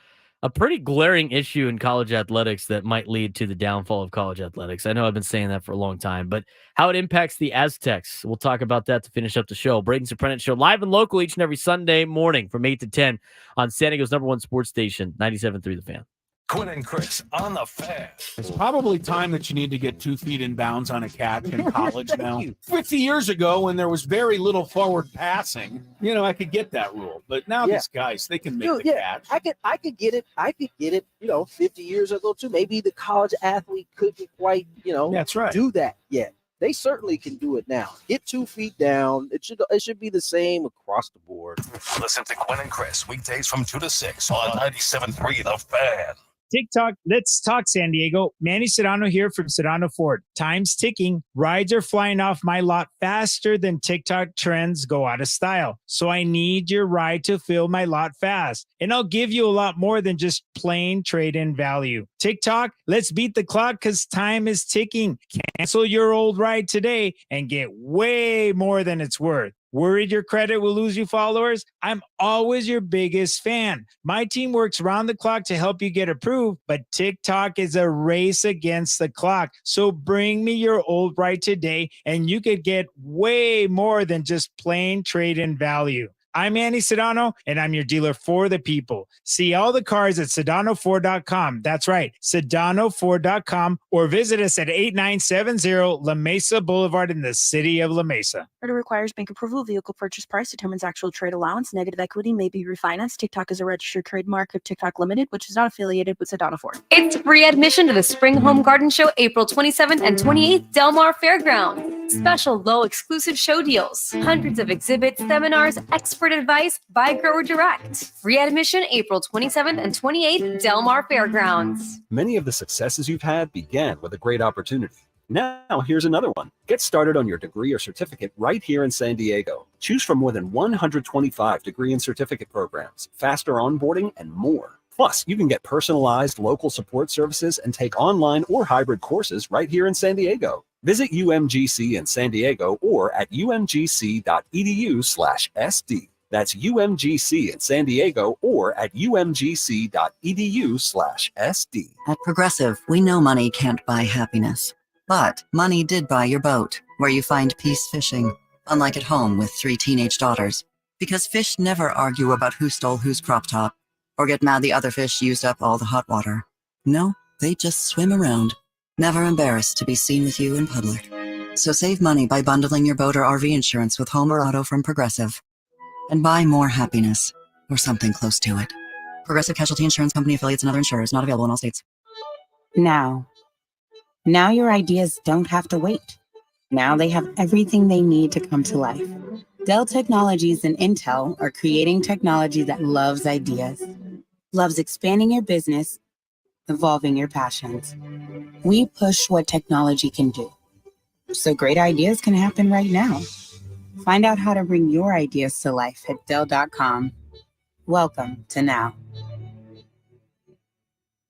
pretty glaring issue in college athletics that might lead to the downfall of college athletics. I know I've been saying that for a long time, but how it impacts the Aztecs. We'll talk about that to finish up the show. Braden Surprenant Show, live and local each and every Sunday morning from 8 to 10 on San Diego's #1 sports station, 97.3 The Fan. Quinn and Chris on the Fan. It's probably time that you need to get 2 feet in bounds on a catch in college now. 50 years ago, when there was very little forward passing, I could get that rule. But now these guys, they can make the catch. I could get it. 50 years ago too. Maybe the college athlete couldn't quite, That's right. do that yet. They certainly can do it now. Get 2 feet down. It should be the same across the board. Listen to Quinn and Chris weekdays from 2 to 6 on 97.3 The Fan. TikTok, let's talk San Diego. Manny Serrano here from Serrano Ford. Time's ticking. Rides are flying off my lot faster than TikTok trends go out of style. So I need your ride to fill my lot fast. And I'll give you a lot more than just plain trade-in value. TikTok, let's beat the clock because time is ticking. Cancel your old ride today and get way more than it's worth. Worried your credit will lose you followers? I'm always your biggest fan. My team works round the clock to help you get approved, but TikTok is a race against the clock. So bring me your old right today, and you could get way more than just plain trade-in value. I'm Andy Sedano, and I'm your dealer for the people. See all the cars at SedanoFord.com. That's right, SedanoFord.com, or visit us at 8970 La Mesa Boulevard in the city of La Mesa. Order requires bank approval. Vehicle purchase price determines actual trade allowance. Negative equity may be refinanced. TikTok is a registered trademark of TikTok Limited, which is not affiliated with Sedano Ford. It's free admission to the Spring Home Garden Show, April 27th and 28th, Del Mar Fairgrounds. Special low exclusive show deals, hundreds of exhibits, seminars, expert advice, buy, grow, or direct. Free admission April 27th and 28th, Del Mar Fairgrounds. Many of the successes you've had began with a great opportunity. Now, here's another one. Get started on your degree or certificate right here in San Diego. Choose from more than 125 degree and certificate programs, faster onboarding, and more. Plus, you can get personalized local support services and take online or hybrid courses right here in San Diego. Visit UMGC in San Diego or at umgc.edu/SD. That's UMGC in San Diego or at umgc.edu/SD. At Progressive, we know money can't buy happiness. But money did buy your boat, where you find peace fishing, unlike at home with 3 teenage daughters. Because fish never argue about who stole whose crop top, or get mad the other fish used up all the hot water. No, they just swim around, never embarrassed to be seen with you in public. So save money by bundling your boat or RV insurance with home or auto from Progressive. And buy more happiness, or something close to it. Progressive Casualty Insurance Company affiliates and other insurers, not available in all states. Now your ideas don't have to wait. Now they have everything they need to come to life. Dell Technologies and Intel are creating technology that loves ideas, loves expanding your business, evolving your passions. We push what technology can do, so great ideas can happen right now. Find out how to bring your ideas to life at Dell.com. Welcome to Now.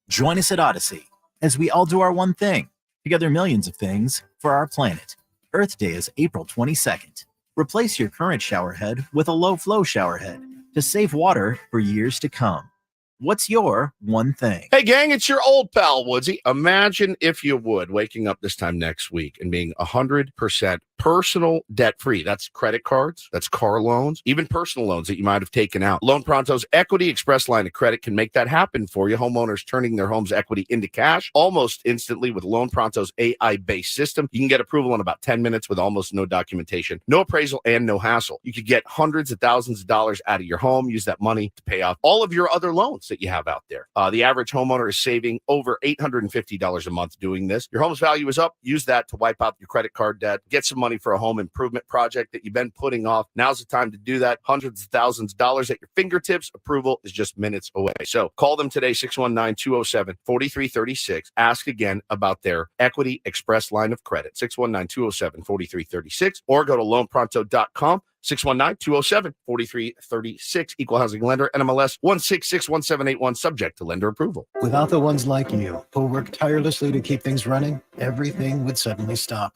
Join us at Odyssey as we all do our one thing. Together, millions of things for our planet. Earth Day is April 22nd. Replace your current shower head with a low-flow shower head to save water for years to come. What's your one thing? Hey, gang, it's your old pal, Woodsy. Imagine, if you would, waking up this time next week and being 100% personal debt-free. That's credit cards, that's car loans, even personal loans that you might have taken out. Loan Pronto's Equity Express line of credit can make that happen for you. Homeowners turning their home's equity into cash almost instantly with Loan Pronto's AI-based system. You can get approval in about 10 minutes with almost no documentation, no appraisal, and no hassle. You could get hundreds of thousands of dollars out of your home, use that money to pay off all of your other loans that you have out there. The average homeowner is saving over $850 a month doing this. Your home's value is up. Use that to wipe out your credit card debt. Get some money for a home improvement project that you've been putting off. Now's the time to do that. Hundreds of thousands of dollars at your fingertips. Approval is just minutes away. So call them today, 619-207-4336. Ask again about their Equity Express line of credit, 619-207-4336, or go to loanpronto.com. 619-207-4336. Equal housing lender, NMLS 1661781, subject to lender approval. Without the ones like you who work tirelessly to keep things running, everything would suddenly stop.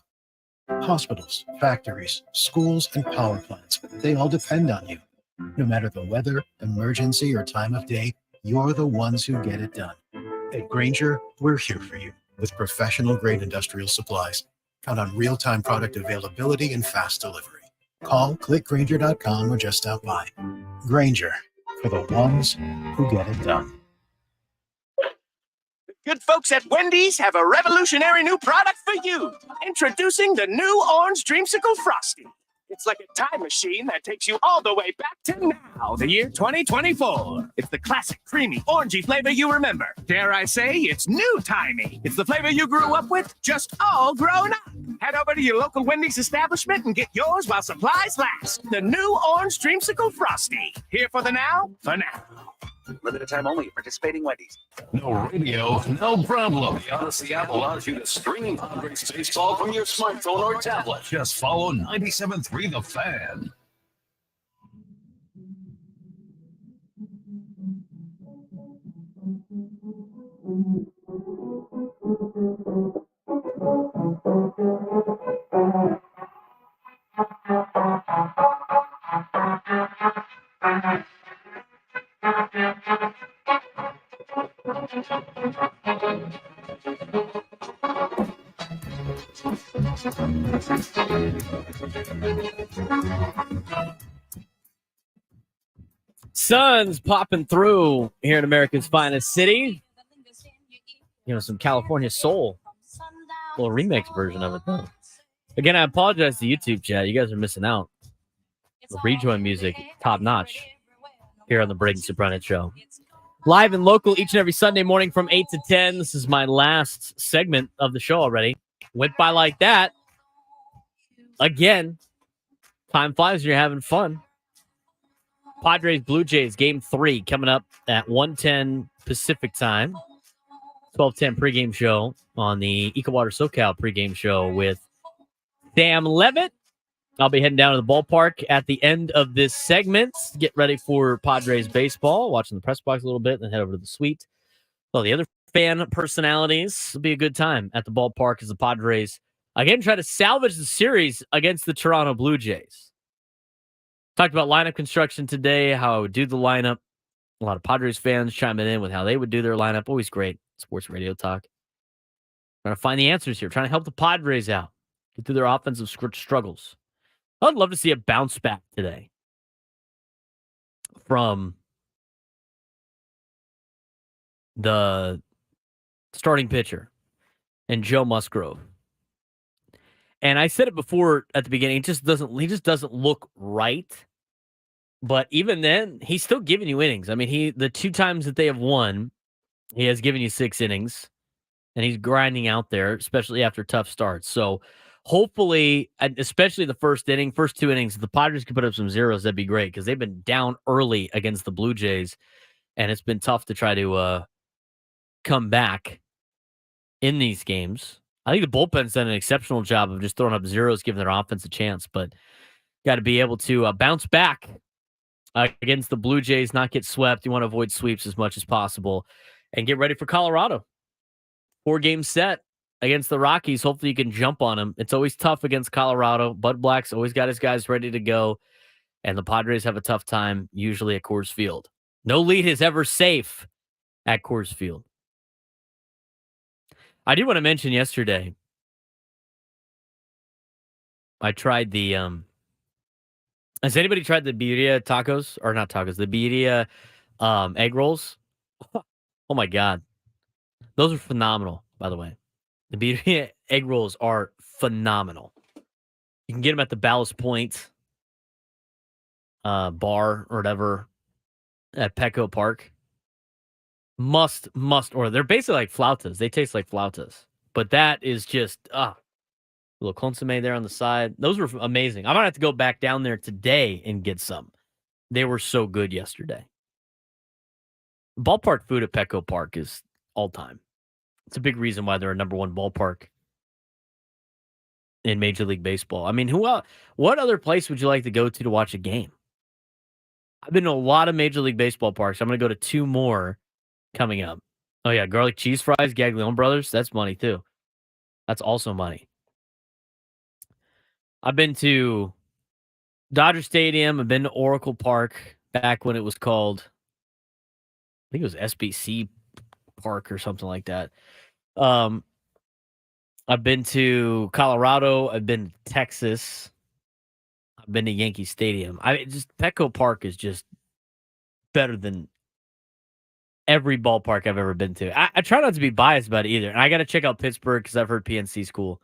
Hospitals, factories, schools, and power plants, they all depend on you. No matter the weather, emergency, or time of day, you're the ones who get it done. At Grainger, we're here for you with professional-grade industrial supplies. Count on real-time product availability and fast delivery. Call, click Grainger.com, or just stop by. Grainger, for the ones who get it done. Good folks at Wendy's have a revolutionary new product for you. Introducing the new Orange Dreamsicle Frosty. It's like a time machine that takes you all the way back to now, the year 2024. It's the classic creamy, orangey flavor you remember. Dare I say, it's new-timey. It's the flavor you grew up with, just all grown up. Head over to your local Wendy's establishment and get yours while supplies last. The new Orange Dreamsicle Frosty. Here for the now, for now. Limited time only. Participating Wendy's. No radio, no problem. The Odyssey app allows you to stream Padres baseball from your smartphone or tablet. Just follow 97.3 The Fan. Sun's popping through here in America's finest city. Some California soul. A little remix version of it, though. Again, I apologize to YouTube chat. You guys are missing out. The rejoin music, top notch, here on the Braden Surprenant Show. Live and local each and every Sunday morning from 8 to 10. This is my last segment of the show already. Went by like that. Again, time flies when you're having fun. Padres Blue Jays Game 3 coming up at 1:10 Pacific time. 12:10 pregame show on the EcoWater SoCal pregame show with Sam Levitt. I'll be heading down to the ballpark at the end of this segment. Get ready for Padres baseball, watching the press box a little bit, and then head over to the suite. Well, the other fan personalities will be a good time at the ballpark as the Padres, again, try to salvage the series against the Toronto Blue Jays. Talked about lineup construction today, how I would do the lineup. A lot of Padres fans chiming in with how they would do their lineup. Always great sports radio talk. Trying to find the answers here, trying to help the Padres out, get through their offensive struggles. I'd love to see a bounce back today from the starting pitcher and Joe Musgrove. And I said it before at the beginning, he just doesn't look right. But even then, he's still giving you innings. I mean, the 2 times that they have won, he has given you 6 innings, and he's grinding out there, especially after tough starts. So hopefully, especially the first 2 innings, if the Padres can put up some zeros, that'd be great, because they've been down early against the Blue Jays, and it's been tough to try to come back in these games. I think the bullpen's done an exceptional job of just throwing up zeros, giving their offense a chance, but got to be able to bounce back against the Blue Jays, not get swept. You want to avoid sweeps as much as possible and get ready for Colorado. 4-game set against the Rockies. Hopefully you can jump on them. It's always tough against Colorado. Bud Black's always got his guys ready to go, and the Padres have a tough time usually at Coors Field. No lead is ever safe at Coors Field. I do want to mention yesterday, I tried the has anybody tried the birria tacos? Or not tacos, the birria egg rolls? Oh my God. Those are phenomenal, by the way. The birria egg rolls are phenomenal. You can get them at the Ballast Point bar or whatever at Petco Park. Must order. They're basically like flautas. They taste like flautas. But that is just, a little consomme there on the side. Those were amazing. I might have to go back down there today and get some. They were so good yesterday. Ballpark food at Petco Park is all time. It's a big reason why they're a number 1 ballpark in Major League Baseball. I mean, what other place would you like to go to watch a game? I've been to a lot of Major League Baseball parks. I'm going to go to 2 more coming up. Oh, yeah, garlic cheese fries, Gaglione Brothers. That's money, too. That's also money. I've been to Dodger Stadium. I've been to Oracle Park back when it was called, I think it was SBC Park or something like that. I've been to Colorado. I've been to Texas. I've been to Yankee Stadium. Petco Park is just better than every ballpark I've ever been to. I try not to be biased about it either. And I got to check out Pittsburgh because I've heard PNC's cool.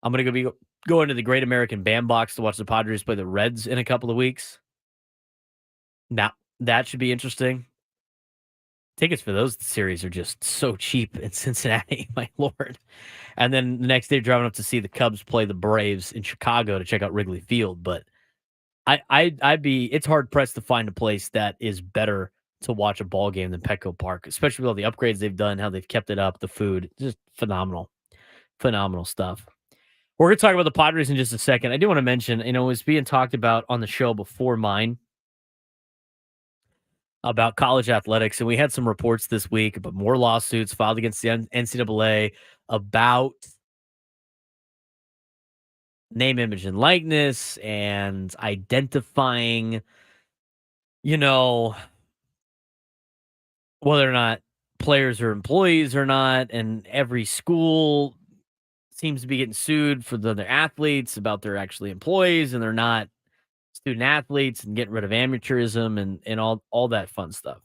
I'm going to go into the Great American Bandbox to watch the Padres play the Reds in a couple of weeks. Now, that should be interesting. Tickets for those series are just so cheap in Cincinnati, my lord. And then the next day, driving up to see the Cubs play the Braves in Chicago to check out Wrigley Field. But it's hard pressed to find a place that is better to watch a ball game than Petco Park, especially with all the upgrades they've done, how they've kept it up, the food, just phenomenal stuff. We're going to talk about the Padres in just a second. I do want to mention, it was being talked about on the show before mine about college athletics, and we had some reports this week about more lawsuits filed against the NCAA about name, image, and likeness and identifying, whether or not players are employees or not, and every school seems to be getting sued for their athletes about they're actually employees and they're not student athletes, and getting rid of amateurism and all that fun stuff.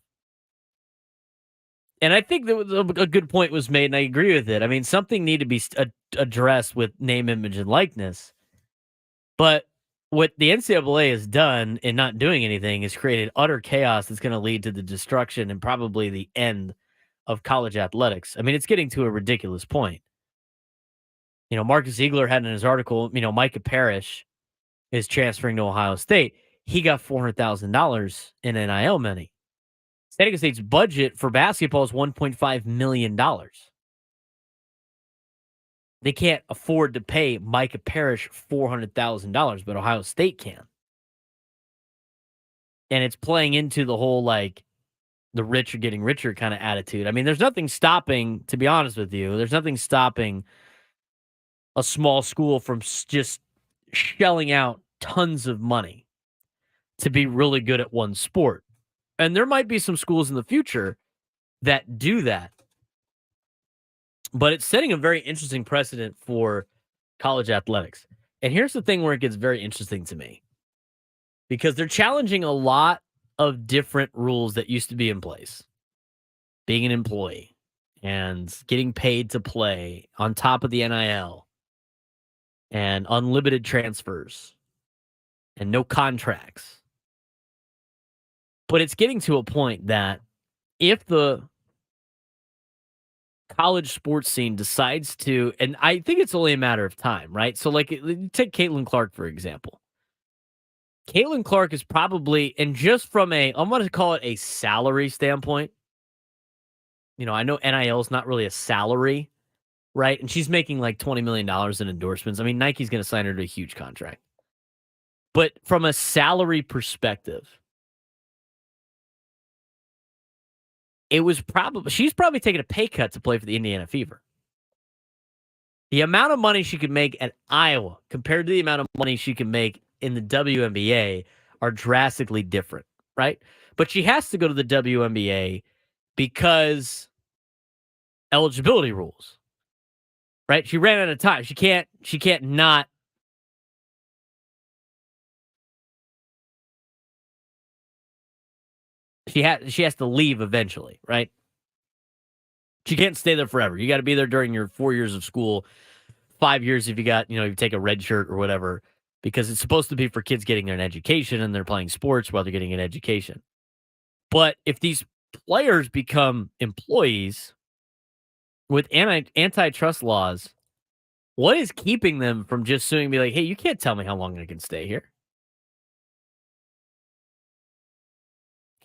And I think that a good point was made, and I agree with it. I mean, something need to be addressed with name, image, and likeness. But what the NCAA has done in not doing anything is created utter chaos that's going to lead to the destruction and probably the end of college athletics. I mean, it's getting to a ridiculous point. Marcus Ziegler had in his article, Micah Parrish is transferring to Ohio State. He got $400,000 in NIL money. San Diego State's budget for basketball is $1.5 million. They can't afford to pay Micah Parrish $400,000, but Ohio State can. And it's playing into the whole, the rich are getting richer kind of attitude. I mean, there's nothing stopping, to be honest with you, there's nothing stopping a small school from just shelling out tons of money to be really good at one sport. And there might be some schools in the future that do that. But it's setting a very interesting precedent for college athletics. And here's the thing where it gets very interesting to me. Because they're challenging a lot of different rules that used to be in place. Being an employee and getting paid to play on top of the NIL and unlimited transfers and no contracts. But it's getting to a point that if the college sports scene decides to, and I think it's only a matter of time, right? So, take Caitlin Clark, for example. Caitlin Clark is probably, and just from I'm going to call it a salary standpoint. I know NIL is not really a salary, right? And she's making $20 million in endorsements. I mean, Nike's going to sign her to a huge contract. But from a salary perspective, she's probably taking a pay cut to play for the Indiana Fever. The amount of money she could make at Iowa compared to the amount of money she can make in the WNBA are drastically different, right? But she has to go to the WNBA because eligibility rules, right? She ran out of time. She can't not. She has to leave eventually, right? She can't stay there forever. You got to be there during your 4 years of school, 5 years if you got, you take a red shirt or whatever, because it's supposed to be for kids getting an education and they're playing sports while they're getting an education. But if these players become employees with antitrust laws, what is keeping them from just suing and be like, hey, you can't tell me how long I can stay here?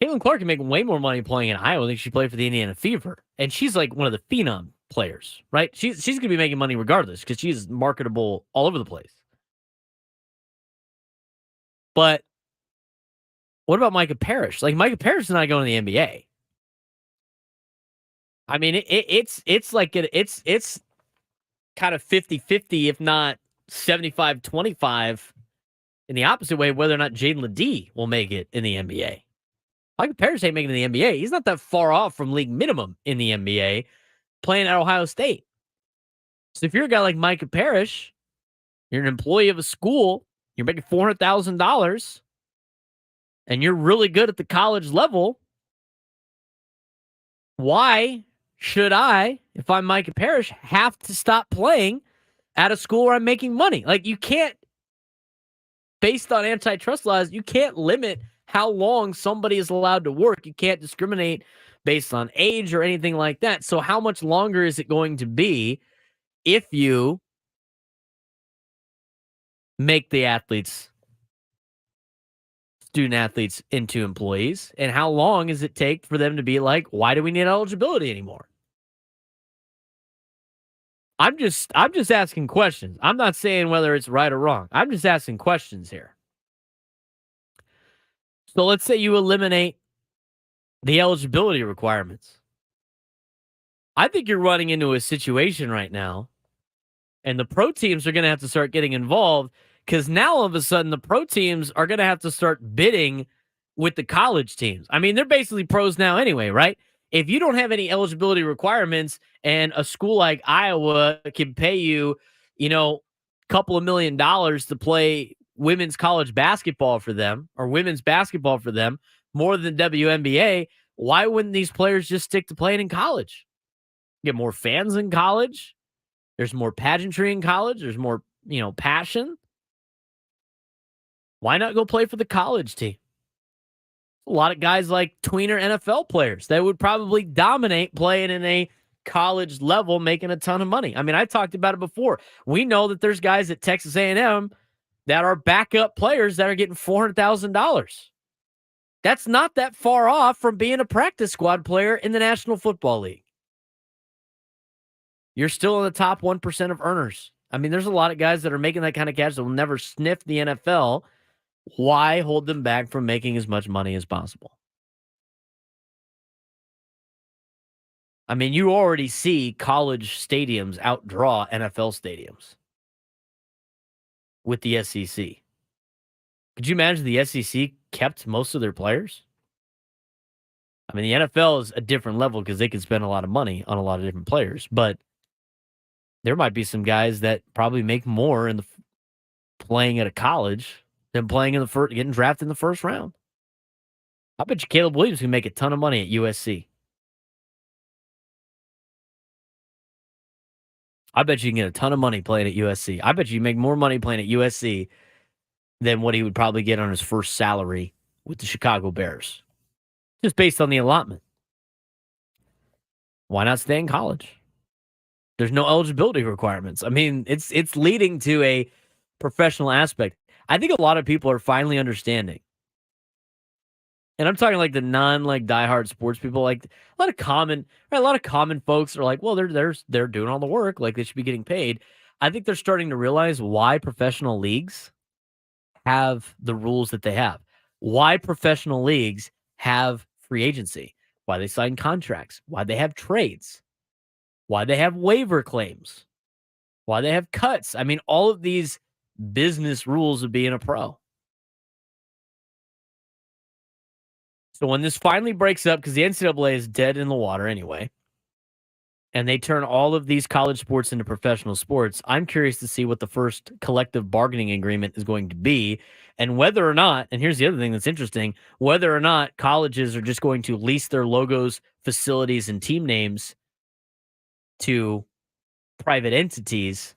Caitlin Clark can make way more money playing in Iowa than she played for the Indiana Fever. And she's one of the phenom players, right? She's going to be making money regardless because she's marketable all over the place. But what about Micah Parrish? Micah Parrish is not going to the NBA. I mean, it's kind of 50-50, if not 75-25 in the opposite way, whether or not Jaden Ledee will make it in the NBA. Micah Parrish ain't making it in the NBA. He's not that far off from league minimum in the NBA playing at Ohio State. So if you're a guy like Micah Parrish, you're an employee of a school, you're making $400,000, and you're really good at the college level, why should I, if I'm Micah Parrish, have to stop playing at a school where I'm making money? You can't, based on antitrust laws, you can't limit how long somebody is allowed to work. You can't discriminate based on age or anything like that. So how much longer is it going to be if you make the student athletes into employees? And how long does it take for them to be like, why do we need eligibility anymore? I'm just asking questions. I'm not saying whether it's right or wrong. I'm just asking questions here. So let's say you eliminate the eligibility requirements. I think you're running into a situation right now, and the pro teams are going to have to start getting involved because now all of a sudden the pro teams are going to have to start bidding with the college teams. I mean, they're basically pros now anyway, right? If you don't have any eligibility requirements and a school like Iowa can pay you, a couple of $1 million to play women's college basketball for them or women's basketball for them more than WNBA, why wouldn't these players just stick to playing in college? Get more fans in college. There's more pageantry in college. There's more, passion. Why not go play for the college team? A lot of guys like tweener NFL players that would probably dominate playing in a college level, making a ton of money. I mean, I talked about it before. We know that there's guys at Texas A&M that are backup players that are getting $400,000. That's not that far off from being a practice squad player in the National Football League. You're still in the top 1% of earners. I mean, there's a lot of guys that are making that kind of cash that will never sniff the NFL. Why hold them back from making as much money as possible? I mean, you already see college stadiums outdraw NFL stadiums with the SEC. Could you imagine the SEC kept most of their players? I mean, the NFL is a different level because they can spend a lot of money on a lot of different players, but there might be some guys that probably make more in the playing at a college than playing in the first, getting drafted in the first round. I bet you Caleb Williams can make a ton of money at USC. I bet you can get a ton of money playing at USC. I bet you make more money playing at USC than what he would probably get on his first salary with the Chicago Bears. Just based on the allotment. Why not stay in college? There's no eligibility requirements. I mean, it's leading to a professional aspect. I think a lot of people are finally understanding. And I'm talking like the diehard sports people, like a lot of common folks are like, well, they're doing all the work, like they should be getting paid. I think they're starting to realize why professional leagues have the rules that they have. Why professional leagues have free agency, why they sign contracts, why they have trades, why they have waiver claims, why they have cuts. I mean, all of these business rules of being a pro. So when this finally breaks up, because the NCAA is dead in the water anyway, and they turn all of these college sports into professional sports, I'm curious to see what the first collective bargaining agreement is going to be, and whether or not, and here's the other thing that's interesting, whether or not colleges are just going to lease their logos, facilities, and team names to private entities,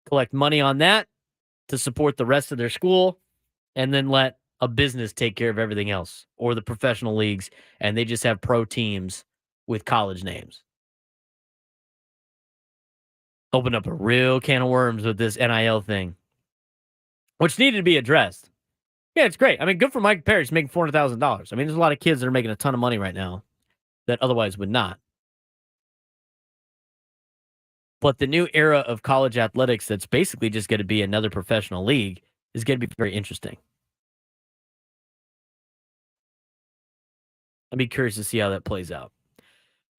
collect money on that to support the rest of their school, and then let a business take care of everything else, or the professional leagues, and they just have pro teams with college names. Open up a real can of worms with this NIL thing, which needed to be addressed. Yeah, it's great. I mean, good for Mike Perry. He's making $400,000. I mean, there's a lot of kids that are making a ton of money right now that otherwise would not. But the new era of college athletics that's basically just going to be another professional league is going to be very interesting. I'd be curious to see how that plays out.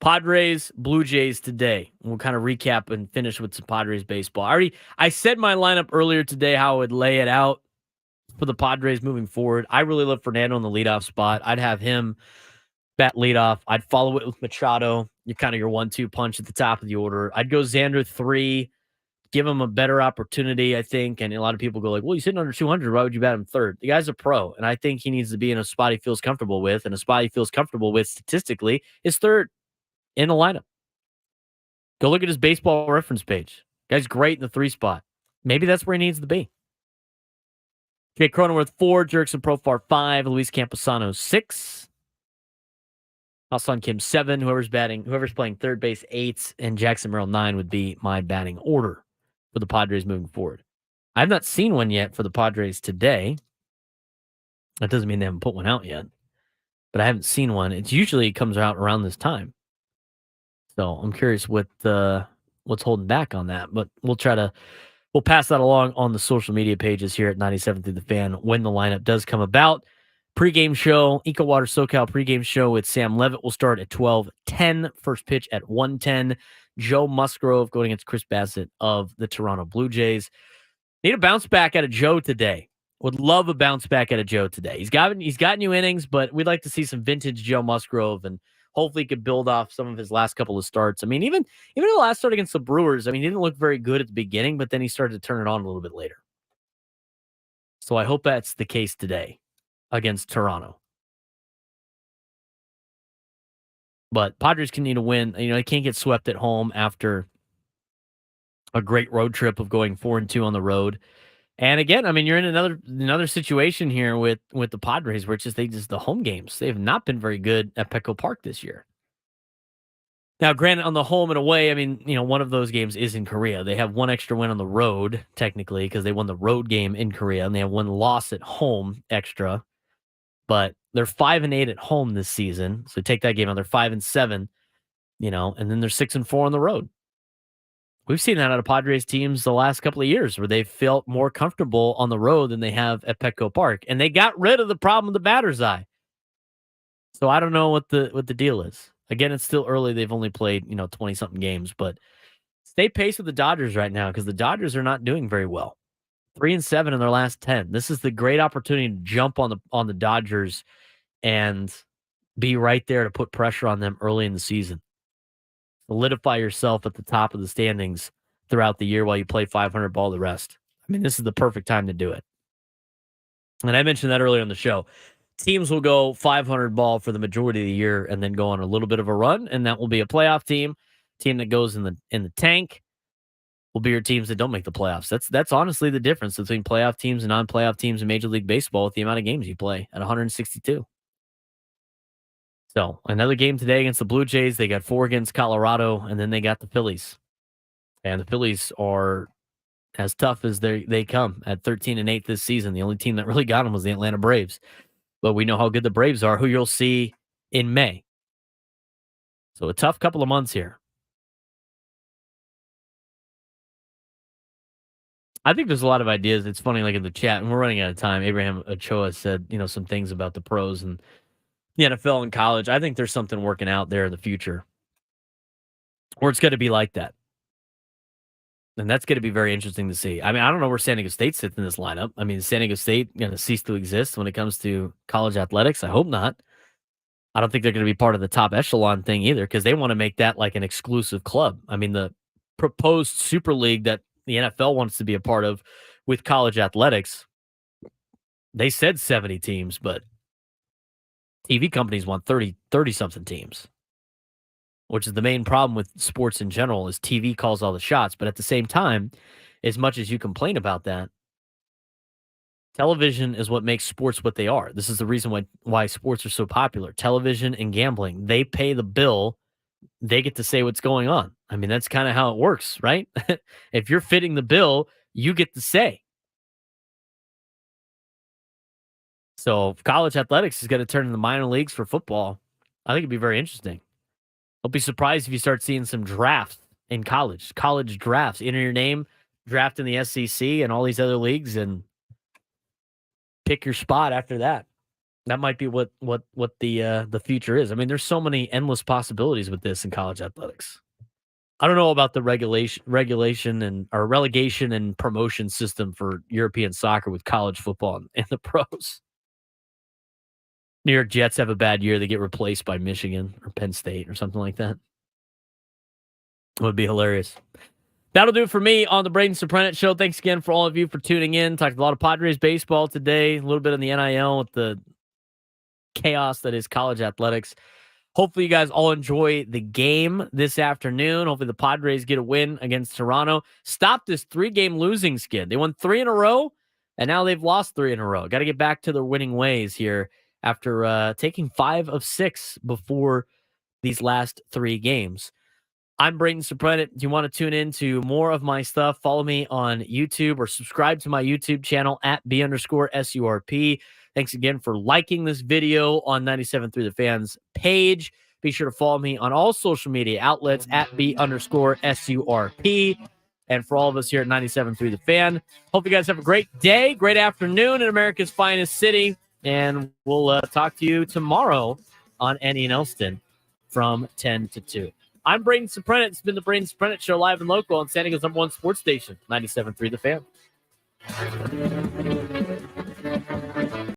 Padres, Blue Jays today. We'll kind of recap and finish with some Padres baseball. I said my lineup earlier today, how I would lay it out for the Padres moving forward. I really love Fernando in the leadoff spot. I'd have him bat leadoff. I'd follow it with Machado. You're kind of your 1-2 punch at the top of the order. I'd go Xander 3, give him a better opportunity, I think. And a lot of people go like, well, he's hitting under 200. Why would you bat him third? The guy's a pro, and I think he needs to be in a spot he feels comfortable with. And a spot he feels comfortable with statistically is third in the lineup. Go look at his baseball reference page. Guy's great in the 3 spot. Maybe that's where he needs to be. Jake Cronenworth 4, Jerickson Profar 5, Luis Camposano 6. Hassan Kim 7, whoever's playing third base 8, and Jackson Merrill 9 would be my batting order for the Padres moving forward. I've not seen one yet for the Padres today. That doesn't mean they haven't put one out yet, but I haven't seen one. It usually comes out around this time. So I'm curious what's holding back on that, but we'll pass that along on the social media pages here at 97 Through the Fan when the lineup does come about. Pre-game show, Eco Water SoCal pregame show with Sam Levitt will start at 12:10. First pitch at 1:10. Joe Musgrove going against Chris Bassett of the Toronto Blue Jays. Need a bounce back out of Joe today. Would love a bounce back out of Joe today. He's got new innings, but we'd like to see some vintage Joe Musgrove, and Hopefully he could build off some of his last couple of starts. I mean, even the last start against the Brewers, I mean, he didn't look very good at the beginning, but then he started to turn it on a little bit later. So I hope that's the case today against Toronto. But Padres can need a win. You know, they can't get swept at home after a great road trip of going 4-2 on the road. And again, I mean, you're in another situation here with the Padres where it's just the home games. They have not been very good at Petco Park this year. Now, granted, on the home and away, I mean, you know, one of those games is in Korea. They have one extra win on the road, technically, because they won the road game in Korea, and they have one loss at home extra. But they're 5-8 at home this season. So take that game out. They're 5-7, you know, and then they're 6-4 on the road. We've seen that out of Padres teams the last couple of years where they've felt more comfortable on the road than they have at Petco Park. And they got rid of the problem of the batter's eye. So I don't know what the deal is. Again, it's still early. They've only played, 20-something games. But stay pace with the Dodgers right now because the Dodgers are not doing very well. 3-7 in their last 10. This is the great opportunity to jump on the Dodgers and be right there to put pressure on them early in the season. Solidify yourself at the top of the standings throughout the year while you play 500 ball the rest. I mean, this is the perfect time to do it. And I mentioned that earlier on the show. Teams will go 500 ball for the majority of the year and then go on a little bit of a run, and that will be a playoff team. Team that goes in the tank will be your teams that don't make the playoffs. That's honestly the difference between playoff teams and non-playoff teams in Major League Baseball with the amount of games you play at 162. So another game today against the Blue Jays. They got 4 against Colorado, and then they got the Phillies. And the Phillies are as tough as they come at 13-8 this season. The only team that really got them was the Atlanta Braves. But we know how good the Braves are, who you'll see in May. So a tough couple of months here. I think there's a lot of ideas. It's funny, like in the chat, and we're running out of time. Abraham Ochoa said, some things about the pros and the NFL and college. I think there's something working out there in the future where it's going to be like that. And that's going to be very interesting to see. I mean, I don't know where San Diego State sits in this lineup. I mean, is San Diego State going to cease to exist when it comes to college athletics? I hope not. I don't think they're going to be part of the top echelon thing either because they want to make that like an exclusive club. I mean, the proposed Super League that the NFL wants to be a part of with college athletics, they said 70 teams, but TV companies want 30-something teams, which is the main problem with sports in general is TV calls all the shots. But at the same time, as much as you complain about that, television is what makes sports what they are. This is the reason why sports are so popular. Television and gambling, they pay the bill. They get to say what's going on. I mean, that's kind of how it works, right? If you're fitting the bill, you get to say. So if college athletics is going to turn into the minor leagues for football, I think it'd be very interesting. I'll be surprised if you start seeing some drafts in college drafts. Enter your name, draft in the SEC and all these other leagues, and pick your spot after that. That might be what the future is. I mean, there's so many endless possibilities with this in college athletics. I don't know about the relegation and promotion system for European soccer with college football and the pros. New York Jets have a bad year. They get replaced by Michigan or Penn State or something like that. It would be hilarious. That'll do it for me on the Braden Surprenant Show. Thanks again for all of you for tuning in. Talked a lot of Padres baseball today, a little bit on the NIL with the chaos that is college athletics. Hopefully you guys all enjoy the game this afternoon. Hopefully the Padres get a win against Toronto. Stop this 3-game losing skid. They won 3 in a row, and now they've lost 3 in a row. Got to get back to their winning ways here after taking 5 of 6 before these last 3 games. I'm Braden Surprenant. If you want to tune in to more of my stuff, follow me on YouTube or subscribe to my YouTube channel at @B_SURP. Thanks again for liking this video on 97.3 The Fans page. Be sure to follow me on all social media outlets at B_SURP. And for all of us here at 97.3 The Fan, hope you guys have a great day, great afternoon in America's finest city. And we'll talk to you tomorrow on Annie and Elston from 10 to 2. I'm Braden Surprenant. It's been the Braden Surprenant Show live and local on San Diego's #1 sports station, 97.3 The Fan.